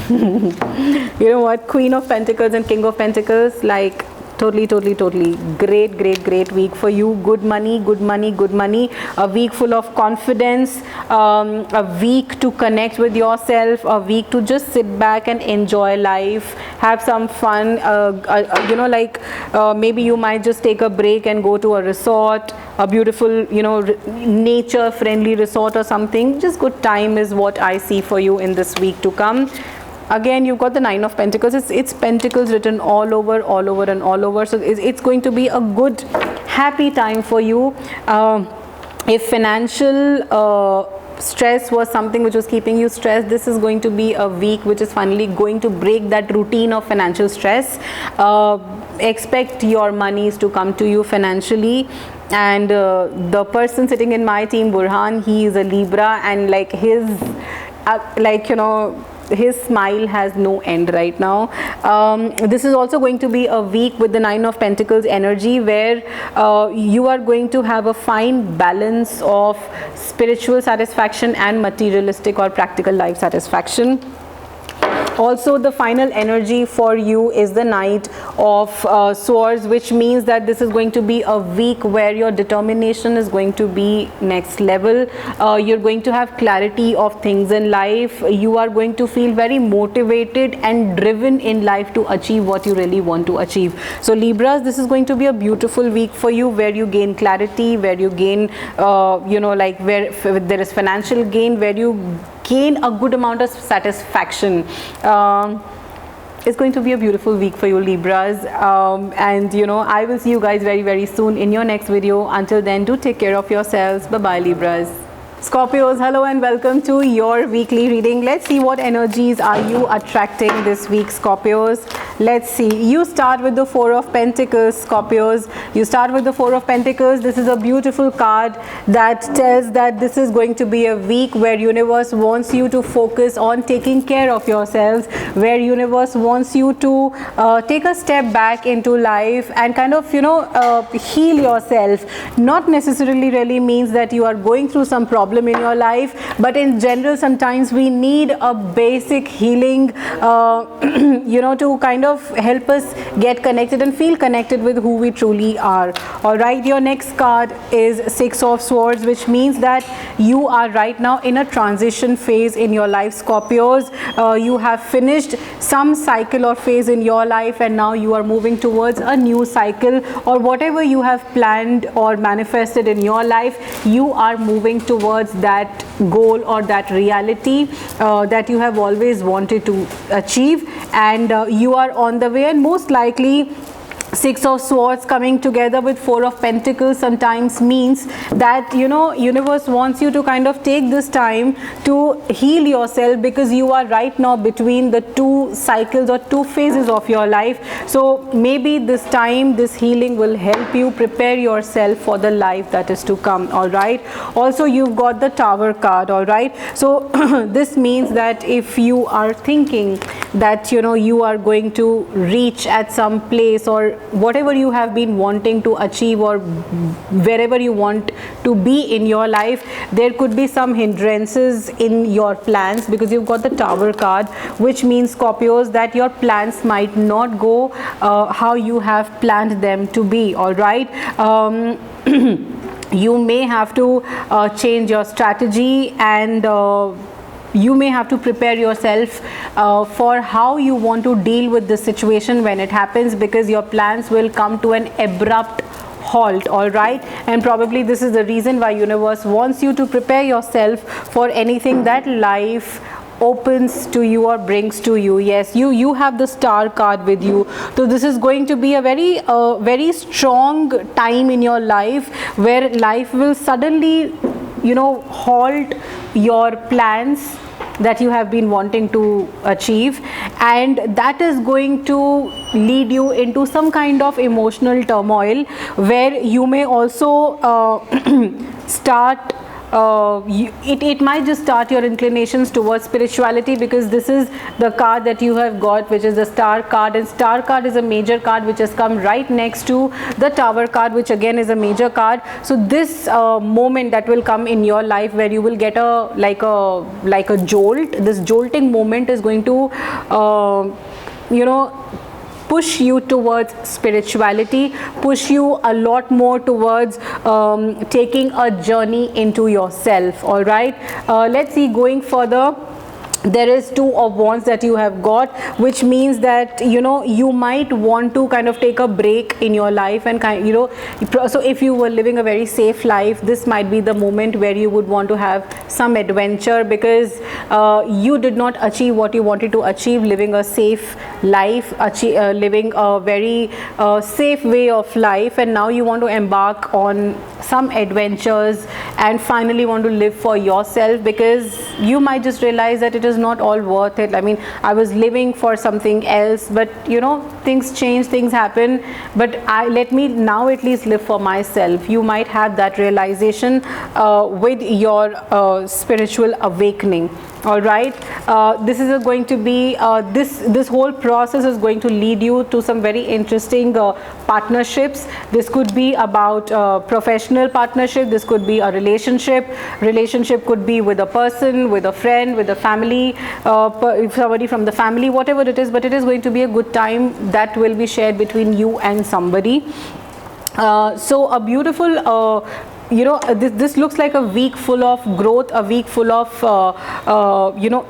You know what, Queen of Pentacles and King of Pentacles, like totally great week for you. Good money, a week full of confidence, a week to connect with yourself, a week to just sit back and enjoy life, have some fun. Maybe you might just take a break and go to a resort, a beautiful, nature friendly resort or something. Just good time is what I see for you in this week to come. again you've got the Nine of Pentacles. It's pentacles written all over and all over. So it's going to be a good happy time for you. If financial stress was something which was keeping you stressed, this is going to be a week which is finally going to break that routine of financial stress. Expect your monies to come to you financially. And the person sitting in my team, Burhan, he is a Libra, and like his his smile has no end right now. This is also going to be a week with the Nine of Pentacles energy, where you are going to have a fine balance of spiritual satisfaction and materialistic or practical life satisfaction. Also, the final energy for you is the Knight of Swords, which means that this is going to be a week where your determination is going to be next level. You're going to have clarity of things in life. You are going to feel very motivated and driven in life to achieve what you really want to achieve. So Libras, this is going to be a beautiful week for you, where you gain clarity, where you gain where there is financial gain, where you gain a good amount of satisfaction. It's going to be a beautiful week for you, Libras, and I will see you guys very soon in your next video. Until then, do take care of yourselves. Bye bye, Libras. Scorpios, hello and welcome to your weekly reading. Let's see what energies are you attracting this week, Scorpios. Let's see. You start with the Four of Pentacles, Scorpios. You start with the Four of Pentacles. This is a beautiful card that tells that this is going to be a week where universe wants you to focus on taking care of yourselves, where universe wants you to take a step back into life and kind of heal yourself. Not necessarily really means that you are going through some problem in your life, but in general sometimes we need a basic healing to kind of help us get connected and feel connected with who we truly are. All right, your next card is Six of Swords, which means that you are right now in a transition phase in your life, Scorpios. You have finished some cycle or phase in your life, and now you are moving towards a new cycle, or whatever you have planned or manifested in your life, you are moving towards that goal or that reality that you have always wanted to achieve, and you are on the way. And most likely Six of Swords coming together with Four of Pentacles sometimes means that universe wants you to kind of take this time to heal yourself, because you are right now between the two cycles or two phases of your life. So maybe this time, this healing will help you prepare yourself for the life that is to come. All right, also you've got the Tower card. All right, so this means that if you are thinking that you are going to reach at some place, or whatever you have been wanting to achieve, or wherever you want to be in your life, there could be some hindrances in your plans, because you've got the Tower card, which means, Scorpios, that your plans might not go how you have planned them to be. All right, you may have to change your strategy, and you may have to prepare yourself for how you want to deal with the situation when it happens, because your plans will come to an abrupt halt. All right, and probably this is the reason why universe wants you to prepare yourself for anything that life opens to you or brings to you. Yes, you have the Star card with you, so this is going to be a very strong time in your life, where life will suddenly halt your plans that you have been wanting to achieve, and that is going to lead you into some kind of emotional turmoil, where you may also start it might just start your inclinations towards spirituality, because this is the card that you have got, which is the Star card, and Star card is a major card which has come right next to the Tower card, which again is a major card. So this moment that will come in your life, where you will get a like a jolt, this jolting moment is going to push you towards spirituality, push you a lot more towards taking a journey into yourself. All right, let's see, going further, there is two of wands that you have got, which means that you might want to kind of take a break in your life and so if you were living a very safe life, this might be the moment where you would want to have some adventure, because you did not achieve what you wanted to achieve, living a safe life, living a very safe way of life, and now you want to embark on some adventures and finally want to live for yourself, because you might just realize that it is not all worth it. I mean, I was living for something else, but things change, things happen, but let me now at least live for myself. You might have that realization with your spiritual awakening. All right, this is going to be this whole process is going to lead you to some very interesting partnerships. This could be about professional partnership, this could be a relationship could be with a person, with a friend, with a family, somebody from the family, whatever it is, but it is going to be a good time that will be shared between you and somebody. So a beautiful this looks like a week full of growth, a week full of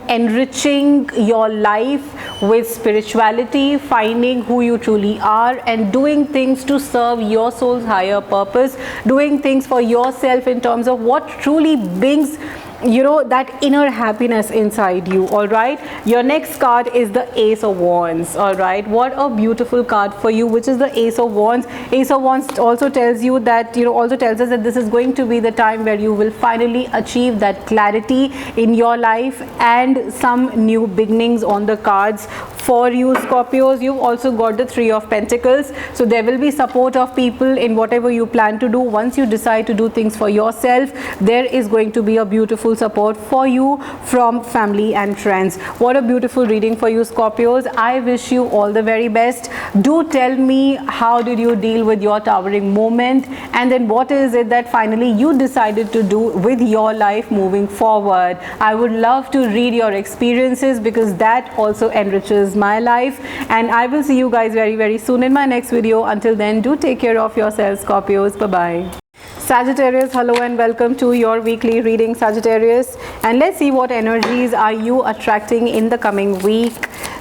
enriching your life with spirituality, finding who you truly are and doing things to serve your soul's higher purpose, doing things for yourself in terms of what truly brings that inner happiness inside you. All right, your next card is the Ace of Wands. All right, what a beautiful card for you, which is the Ace of Wands. Ace of Wands also tells you that also tells us that this is going to be the time where you will finally achieve that clarity in your life and some new beginnings on the cards for you, Scorpios. You've also got the Three of Pentacles, so there will be support of people in whatever you plan to do. Once you decide to do things for yourself, there is going to be a beautiful support for you from family and friends. What a beautiful reading for you, Scorpios. I wish you all the very best. Do tell me, how did you deal with your towering moment, and then what is it that finally you decided to do with your life moving forward? I would love to read your experiences, because that also enriches my life, and I will see you guys very, very soon in my next video. Until then, do take care of yourselves, Scorpios. Bye bye. Sagittarius, hello and welcome to your weekly reading, Sagittarius, and let's see what energies are you attracting in the coming week.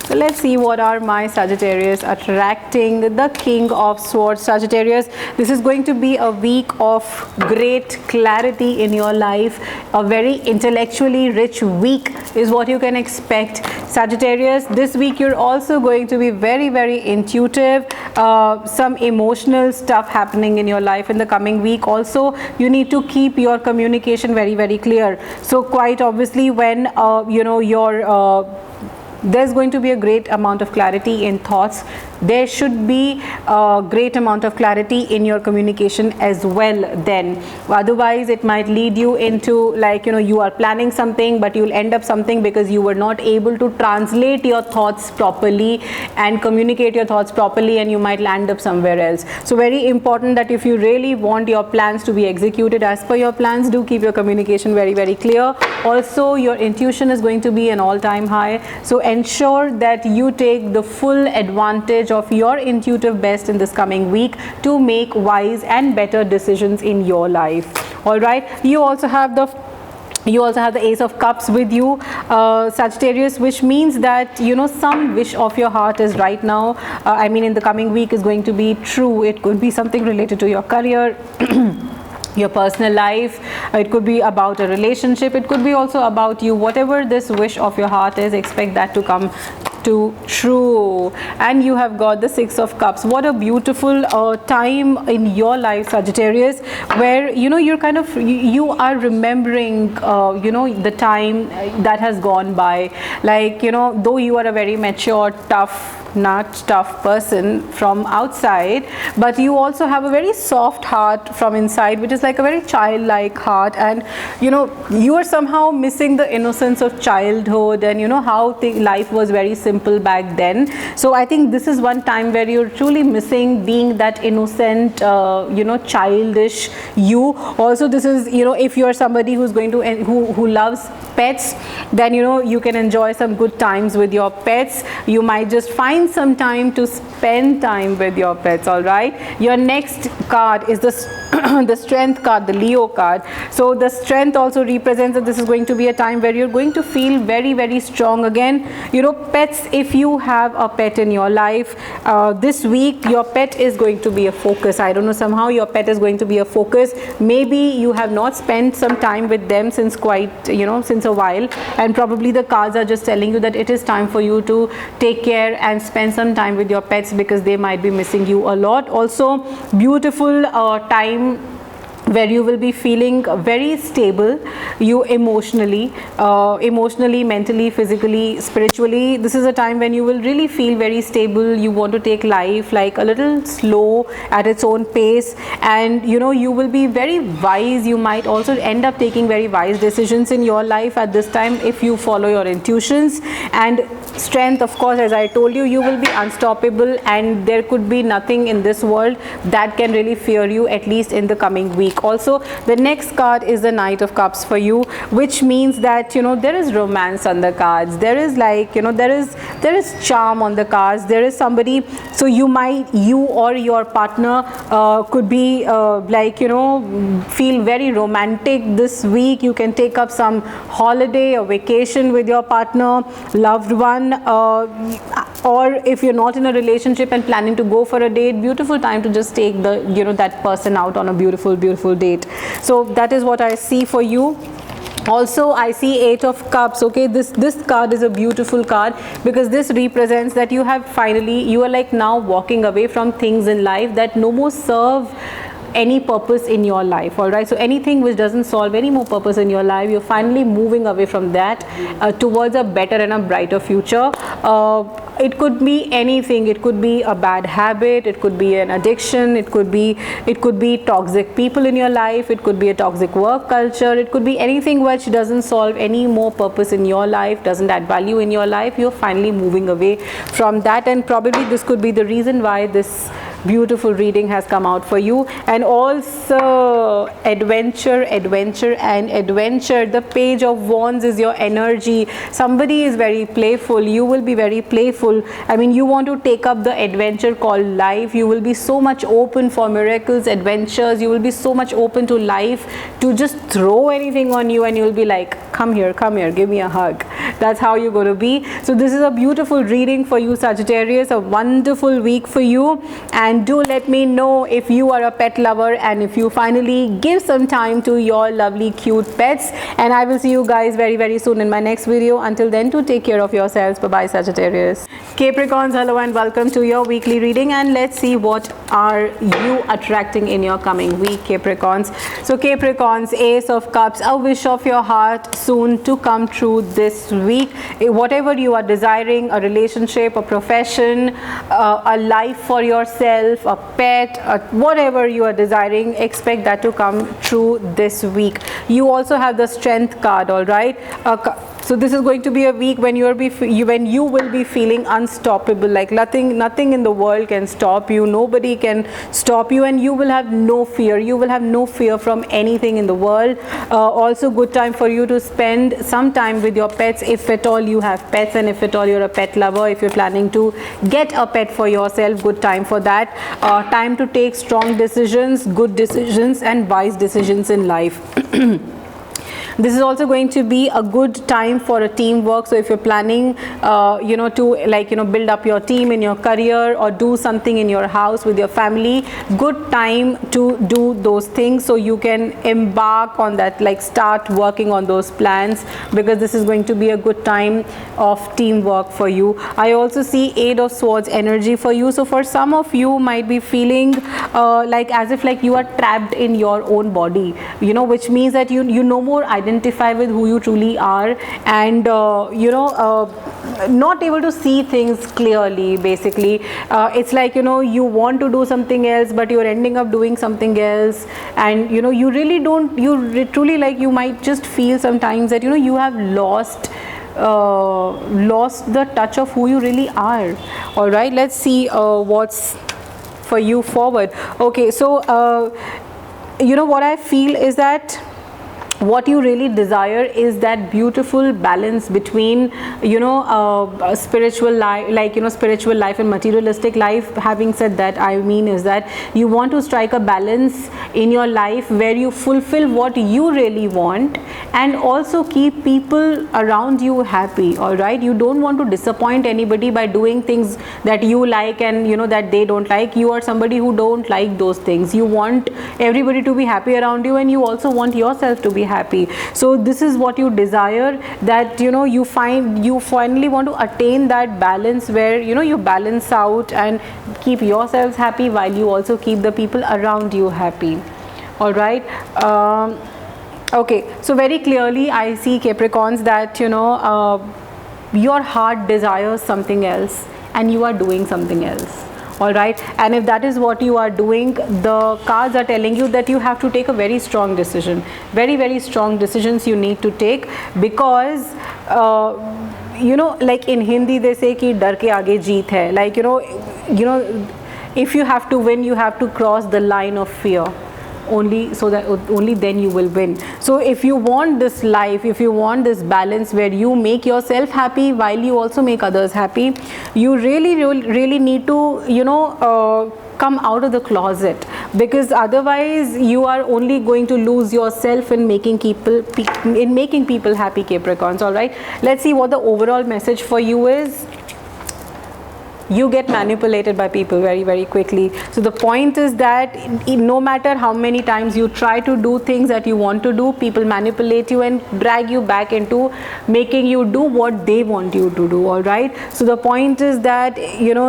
So let's see what are my Sagittarius attracting. The King of Swords, Sagittarius. This is going to be a week of great clarity in your life. A very intellectually rich week is what you can expect, Sagittarius. This week you're also going to be very, very intuitive. Some emotional stuff happening in your life in the coming week. Also, you need to keep your communication very, very clear. So quite obviously, when there's going to be a great amount of clarity in thoughts, there should be a great amount of clarity in your communication as well. Then otherwise it might lead you into, like, you are planning something, but you'll end up something because you were not able to translate your thoughts properly and communicate your thoughts properly, and you might land up somewhere else. So very important that if you really want your plans to be executed as per your plans, do keep your communication very, very clear. Also, your intuition is going to be an all-time high, so ensure that you take the full advantage of your intuitive best in this coming week to make wise and better decisions in your life. All right, you also have the Ace of Cups with you, Sagittarius, which means that some wish of your heart is right now, I mean in the coming week, is going to be true. It could be something related to your career, your personal life, it could be about a relationship, it could be also about you. Whatever this wish of your heart is, expect that to come to true. And you have got the Six of Cups. What a beautiful time in your life, Sagittarius, where you're kind of you are remembering the time that has gone by. Like, though you are a very mature, tough person from outside, but you also have a very soft heart from inside, which is like a very childlike heart, and you are somehow missing the innocence of childhood, and how life was very simple back then. So I think this is one time where you're truly missing being that innocent, childish you. Also, this is, if you're somebody who's going to who loves pets, then you can enjoy some good times with your pets. You might just find some time to spend time with your pets. All right, your next card is the the strength card, the Leo card. So the strength also represents that this is going to be a time where you're going to feel very, very strong again. You know, pets, if you have a pet in your life, this week your pet is going to be a focus. I don't know, somehow your pet is going to be a focus. Maybe you have not spent some time with them since quite, you know, since a while, and probably the cards are just telling you that it is time for you to take care and spend some time with your pets, because they might be missing you a lot. Also, beautiful time where you will be feeling very stable, you emotionally, mentally, physically, spiritually. This is a time when you will really feel very stable. You want to take life like a little slow at its own pace, and you know, you will be very wise. You might also end up taking very wise decisions in your life at this time if you follow your intuitions. And strength, of course, as I told you, you will be unstoppable, and there could be nothing in this world that can really fear you, at least in the coming week. Also, the next card is the Knight of Cups for you, which means that, you know, there is romance on the cards. There is, like, you know, there is charm on the cards. There is somebody, so you or your partner could be like, you know, feel very romantic this week. You can take up some holiday or vacation with your partner, loved one, or if you're not in a relationship and planning to go for a date, beautiful time to just take the, you know, that person out on a beautiful date. So that is what I see for you. Also, I see Eight of Cups. Okay, this card is a beautiful card, because this represents that you are like now walking away from things in life that no more serve any purpose in your life. All right, so anything which doesn't solve any more purpose in your life, you're finally moving away from that towards a better and a brighter future. It could be anything. It could be a bad habit, it could be an addiction, it could be toxic people in your life, it could be a toxic work culture, it could be anything which doesn't solve any more purpose in your life, doesn't add value in your life. You're finally moving away from that, and probably this could be the reason why this beautiful reading has come out for you. And also adventure. The Page of Wands is your energy. Somebody is very playful. You will be very playful. I mean, you want to take up the adventure called life. You will be so much open for miracles, adventures. You will be so much open to life, to just throw anything on you, and you'll be like, come here, give me a hug. That's how you're going to be. So this is a beautiful reading for you, Sagittarius. A wonderful week for you. And do let me know if you are a pet lover, and if you finally give some time to your lovely cute pets. And I will see you guys very, very soon in my next video. Until then, to take care of yourselves. Bye bye, Sagittarius. Capricorns, hello and welcome to your weekly reading, and let's see what are you attracting in your coming week, Capricorns. So Capricorns, Ace of Cups, a wish of your heart soon to come true this week. Whatever you are desiring, a relationship, a profession, a life for yourself, a pet, whatever you are desiring, expect that to come true this week. You also have the Strength card, all right. So this is going to be a week when you will be feeling unstoppable, like nothing in the world can stop you, nobody can stop you, and you will have no fear. You will have no fear from anything in the world. Also good time for you to spend some time with your pets, if at all you have pets, and if at all you're a pet lover. If you're planning to get a pet for yourself, good time for that. Time to take strong decisions, good decisions, and wise decisions in life. This is also going to be a good time for a teamwork. So if you're planning, to build up your team in your career, or do something in your house with your family, good time to do those things, so you can embark on that, like start working on those plans, because this is going to be a good time of teamwork for you. I also see Eight of Swords energy for you. So for some of you might be feeling like as if like you are trapped in your own body, which means that you no more identify with who you truly are, and not able to see things clearly. Basically, it's like you want to do something else, but you're ending up doing something else, and you really don't, truly, like, you might just feel sometimes that you have lost the touch of who you really are. All right, let's see what's for you forward. Okay, so what I feel is that what you really desire is that beautiful balance between, spiritual life, spiritual life and materialistic life. Having said that, I mean is that you want to strike a balance in your life where you fulfill what you really want and also keep people around you happy. All right, you don't want to disappoint anybody by doing things that you like and that they don't like. You are somebody who don't like those things. You want everybody to be happy around you, and you also want yourself to be happy. So this is what you desire, that you finally want to attain that balance where you balance out and keep yourselves happy while you also keep the people around you happy. All right. Okay, so very clearly I see, Capricorns, that your heart desires something else and you are doing something else. All right, and if that is what you are doing, the cards are telling you that you have to take a very strong decision. Very, very strong decisions you need to take, because like in Hindi they say ki dar ke aage jeet hai. Like if you have to win, you have to cross the line of fear. Only then you will win. So if you want this life, if you want this balance where you make yourself happy while you also make others happy, you really need to come out of the closet, because otherwise you are only going to lose yourself in making people happy, Capricorns. All right, let's see what the overall message for you is. You get manipulated by people very, very quickly. So the point is that no matter how many times you try to do things that you want to do, people manipulate you and drag you back into making you do what they want you to do. All right, so the point is that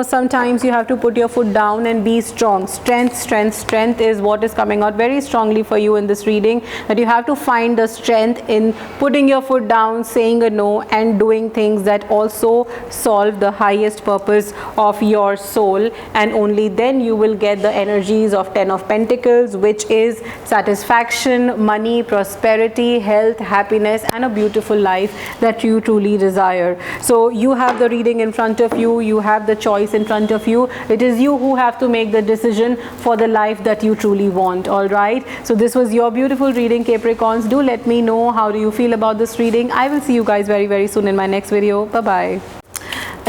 sometimes you have to put your foot down and be strong. Strength is what is coming out very strongly for you in this reading, that you have to find the strength in putting your foot down, saying a no, and doing things that also solve the highest purpose of your soul, and only then you will get the energies of Ten of Pentacles, which is satisfaction, money, prosperity, health, happiness, and a beautiful life that you truly desire. So you have the reading in front of you, you have the choice in front of you. It is you who have to make the decision for the life that you truly want. All right, so this was your beautiful reading, Capricorns. Do let me know how do you feel about this reading. I will see you guys very, very soon in my next video. Bye bye.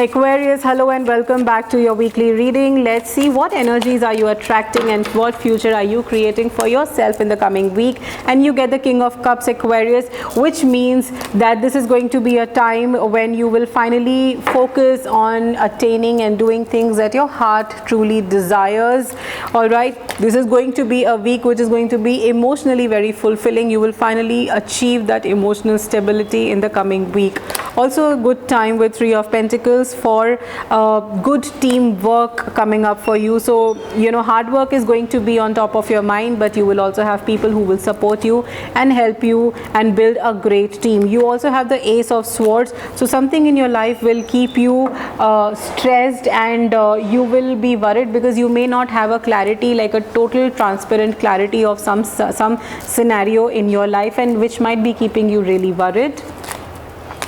Aquarius, hello and welcome back to your weekly reading. Let's see what energies are you attracting and what future are you creating for yourself in the coming week. And you get the King of Cups, Aquarius, which means that this is going to be a time when you will finally focus on attaining and doing things that your heart truly desires. All right, this is going to be a week which is going to be emotionally very fulfilling. You will finally achieve that emotional stability in the coming week. Also a good time with Three of Pentacles for good teamwork coming up for you. So hard work is going to be on top of your mind, but you will also have people who will support you and help you and build a great team. You also have the Ace of Swords, so something in your life will keep you stressed, and you will be worried because you may not have a clarity, like a total transparent clarity of some scenario in your life, and which might be keeping you really worried.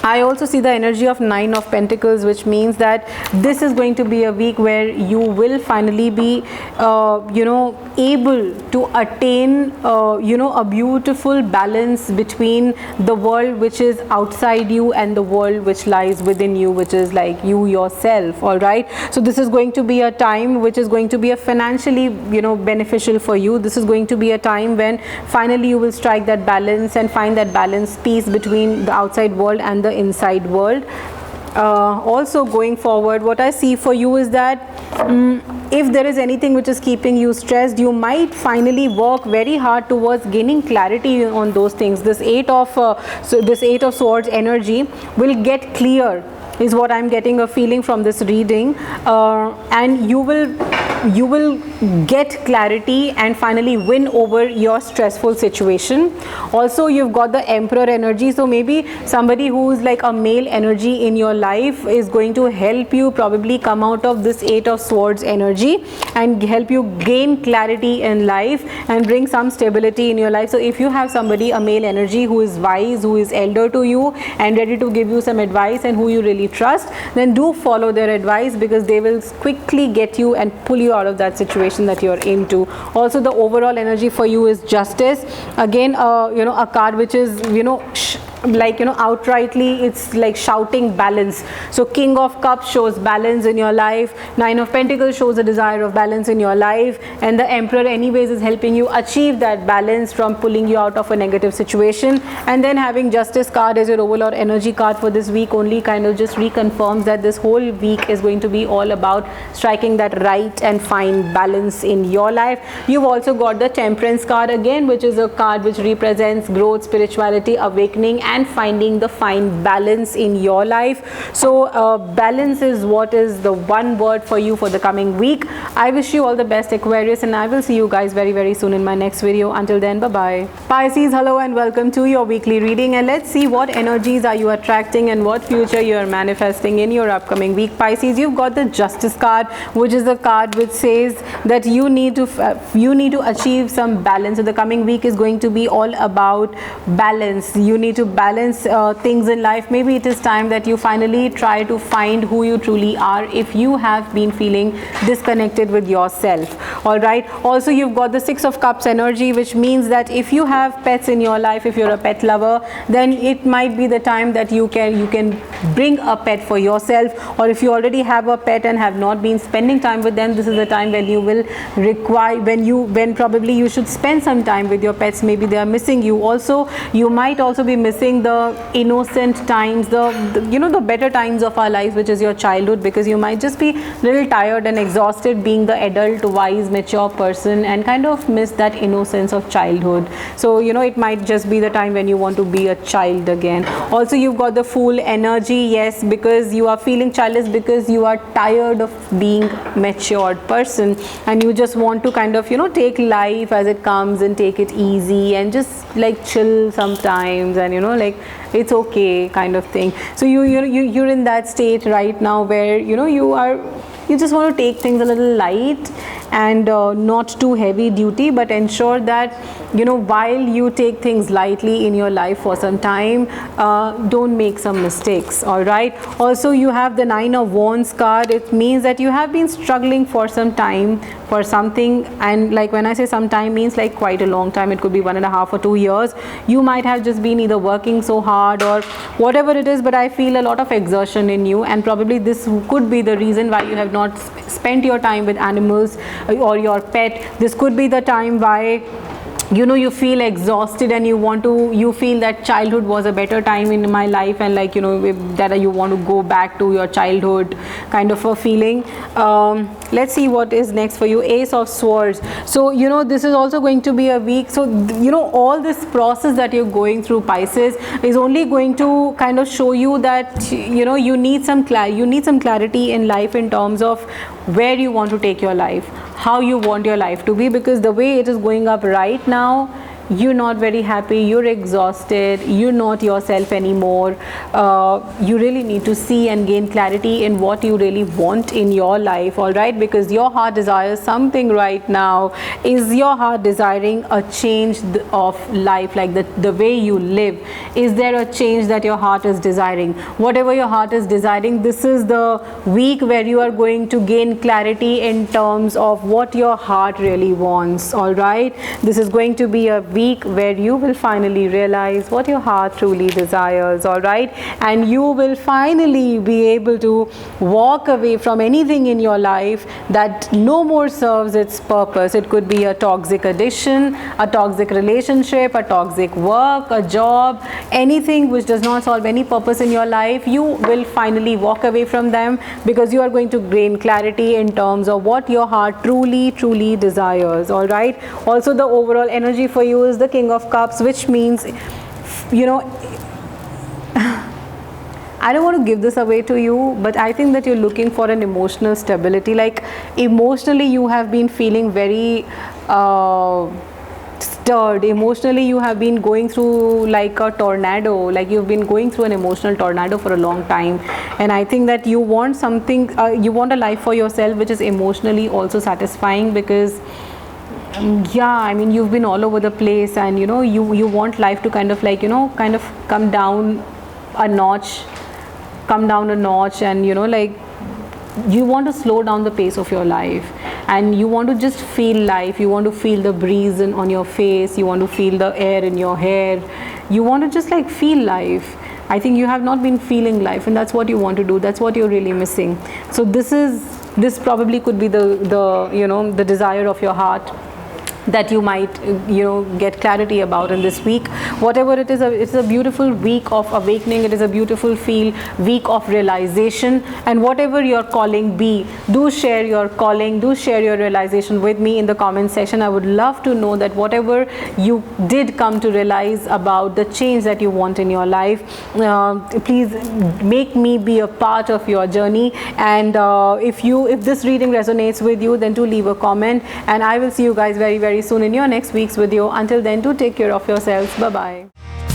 I also see the energy of Nine of Pentacles, which means that this is going to be a week where you will finally be able to attain a beautiful balance between the world which is outside you and the world which lies within you, which is like you yourself. All right, so this is going to be a time which is going to be a financially beneficial for you. This is going to be a time when finally you will strike that balance and find that balance piece between the outside world and the inside world. Also going forward, what I see for you is that if there is anything which is keeping you stressed, you might finally work very hard towards gaining clarity on those things. This Eight of Swords energy will get clear, is what I'm getting a feeling from this reading, and you will get clarity and finally win over your stressful situation. Also, you've got the Emperor energy, so maybe somebody who is like a male energy in your life is going to help you probably come out of this Eight of Swords energy and help you gain clarity in life and bring some stability in your life. So if you have somebody, a male energy, who is wise, who is elder to you and ready to give you some advice, and who you really trust, then do follow their advice, because they will quickly get you and pull you you out of that situation that you're into. Also, the overall energy for you is justice. Again, a card which is, outrightly, it's like shouting balance. So King of Cups shows balance in your life, Nine of Pentacles shows a desire of balance in your life, and the Emperor anyways is helping you achieve that balance from pulling you out of a negative situation. And then having Justice card as your overall energy card for this week only kind of just reconfirms that this whole week is going to be all about striking that right and fine balance in your life. You've also got the Temperance card again, which is a card which represents growth, spirituality, awakening, and finding the fine balance in your life. So balance is what is the one word for you for the coming week. I wish you all the best, Aquarius, and I will see you guys very, very soon in my next video. Until then, bye-bye. Pisces, hello and welcome to your weekly reading, and let's see what energies are you attracting and what future you are manifesting in your upcoming week. Pisces, you've got the Justice card, which is a card which says that you need to achieve some balance. So the coming week is going to be all about balance. You need to balance things in life. Maybe it is time that you finally try to find who you truly are if you have been feeling disconnected with yourself. All right. Also, you've got the Six of Cups energy, which means that if you have pets in your life, if you're a pet lover, then it might be the time that you can bring a pet for yourself. Or if you already have a pet and have not been spending time with them, this is the time when you will require, when probably you should spend some time with your pets. Maybe they are missing you. Also, you might also be missing the innocent times, the better times of our lives, which is your childhood, because you might just be a little tired and exhausted being the adult, wise, mature person and kind of miss that innocence of childhood. So it might just be the time when you want to be a child again. Also, you've got the Fool energy, yes, because you are feeling childish, because you are tired of being matured person and you just want to kind of take life as it comes and take it easy and just like chill sometimes, and it's okay kind of thing. So you're in that state right now where you just want to take things a little light and not too heavy duty, but ensure that while you take things lightly in your life for some time, don't make some mistakes. All right. Also, you have the Nine of Wands card. It means that you have been struggling for some time for something, and like when I say some time, means like quite a long time. It could be 1.5 or 2 years. You might have just been either working so hard or whatever it is, but I feel a lot of exertion in you, and probably this could be the reason why you have not spent your time with animals or your pet. This could be the time why you feel exhausted and you feel that childhood was a better time in my life, and that you want to go back to your childhood kind of a feeling. Let's see what is next for you. Ace of Swords. So this is also going to be a week, so all this process that you're going through, Pisces, is only going to kind of show you that you need some clarity in life in terms of where you want to take your life, how you want your life to be, because the way it is going up right now, you're not very happy, you're exhausted, you're not yourself anymore. You really need to see and gain clarity in what you really want in your life. All right, because your heart desires something right now. Is your heart desiring a change of life, like the way you live? Is there a change that your heart is desiring? Whatever your heart is desiring, this is the week where you are going to gain clarity in terms of what your heart really wants. All right, this is going to be a week where you will finally realize what your heart truly desires. All right, and you will finally be able to walk away from anything in your life that no more serves its purpose. It could be a toxic addiction, a toxic relationship, a toxic work, a job, anything which does not solve any purpose in your life. You will finally walk away from them because you are going to gain clarity in terms of what your heart truly desires. All right, also the overall energy for you is the King of Cups, which means I don't want to give this away to you, but I think that you're looking for an emotional stability. Like emotionally you have been feeling very stirred. Emotionally you have been going through like a tornado, like you've been going through an emotional tornado for a long time, and I think that you want something, you want a life for yourself which is emotionally also satisfying, because I mean you've been all over the place, and you want life to kind of like come down a notch, and like you want to slow down the pace of your life, and you want to just feel life. You want to feel the breeze on your face, you want to feel the air in your hair, you want to just like feel life. I think you have not been feeling life, and that's what you want to do. That's what you're really missing. So this probably could be the desire of your heart that you might get clarity about in this week. Whatever it is, it's a beautiful week of awakening. It is a beautiful week of realization, and whatever your calling be, do share your calling, do share your realization with me in the comment section. I would love to know that whatever you did come to realize about the change that you want in your life, please make me be a part of your journey. And if this reading resonates with you, then do leave a comment, and I will see you guys very, very soon in your next week's video. Until then, do take care of yourselves. Bye bye.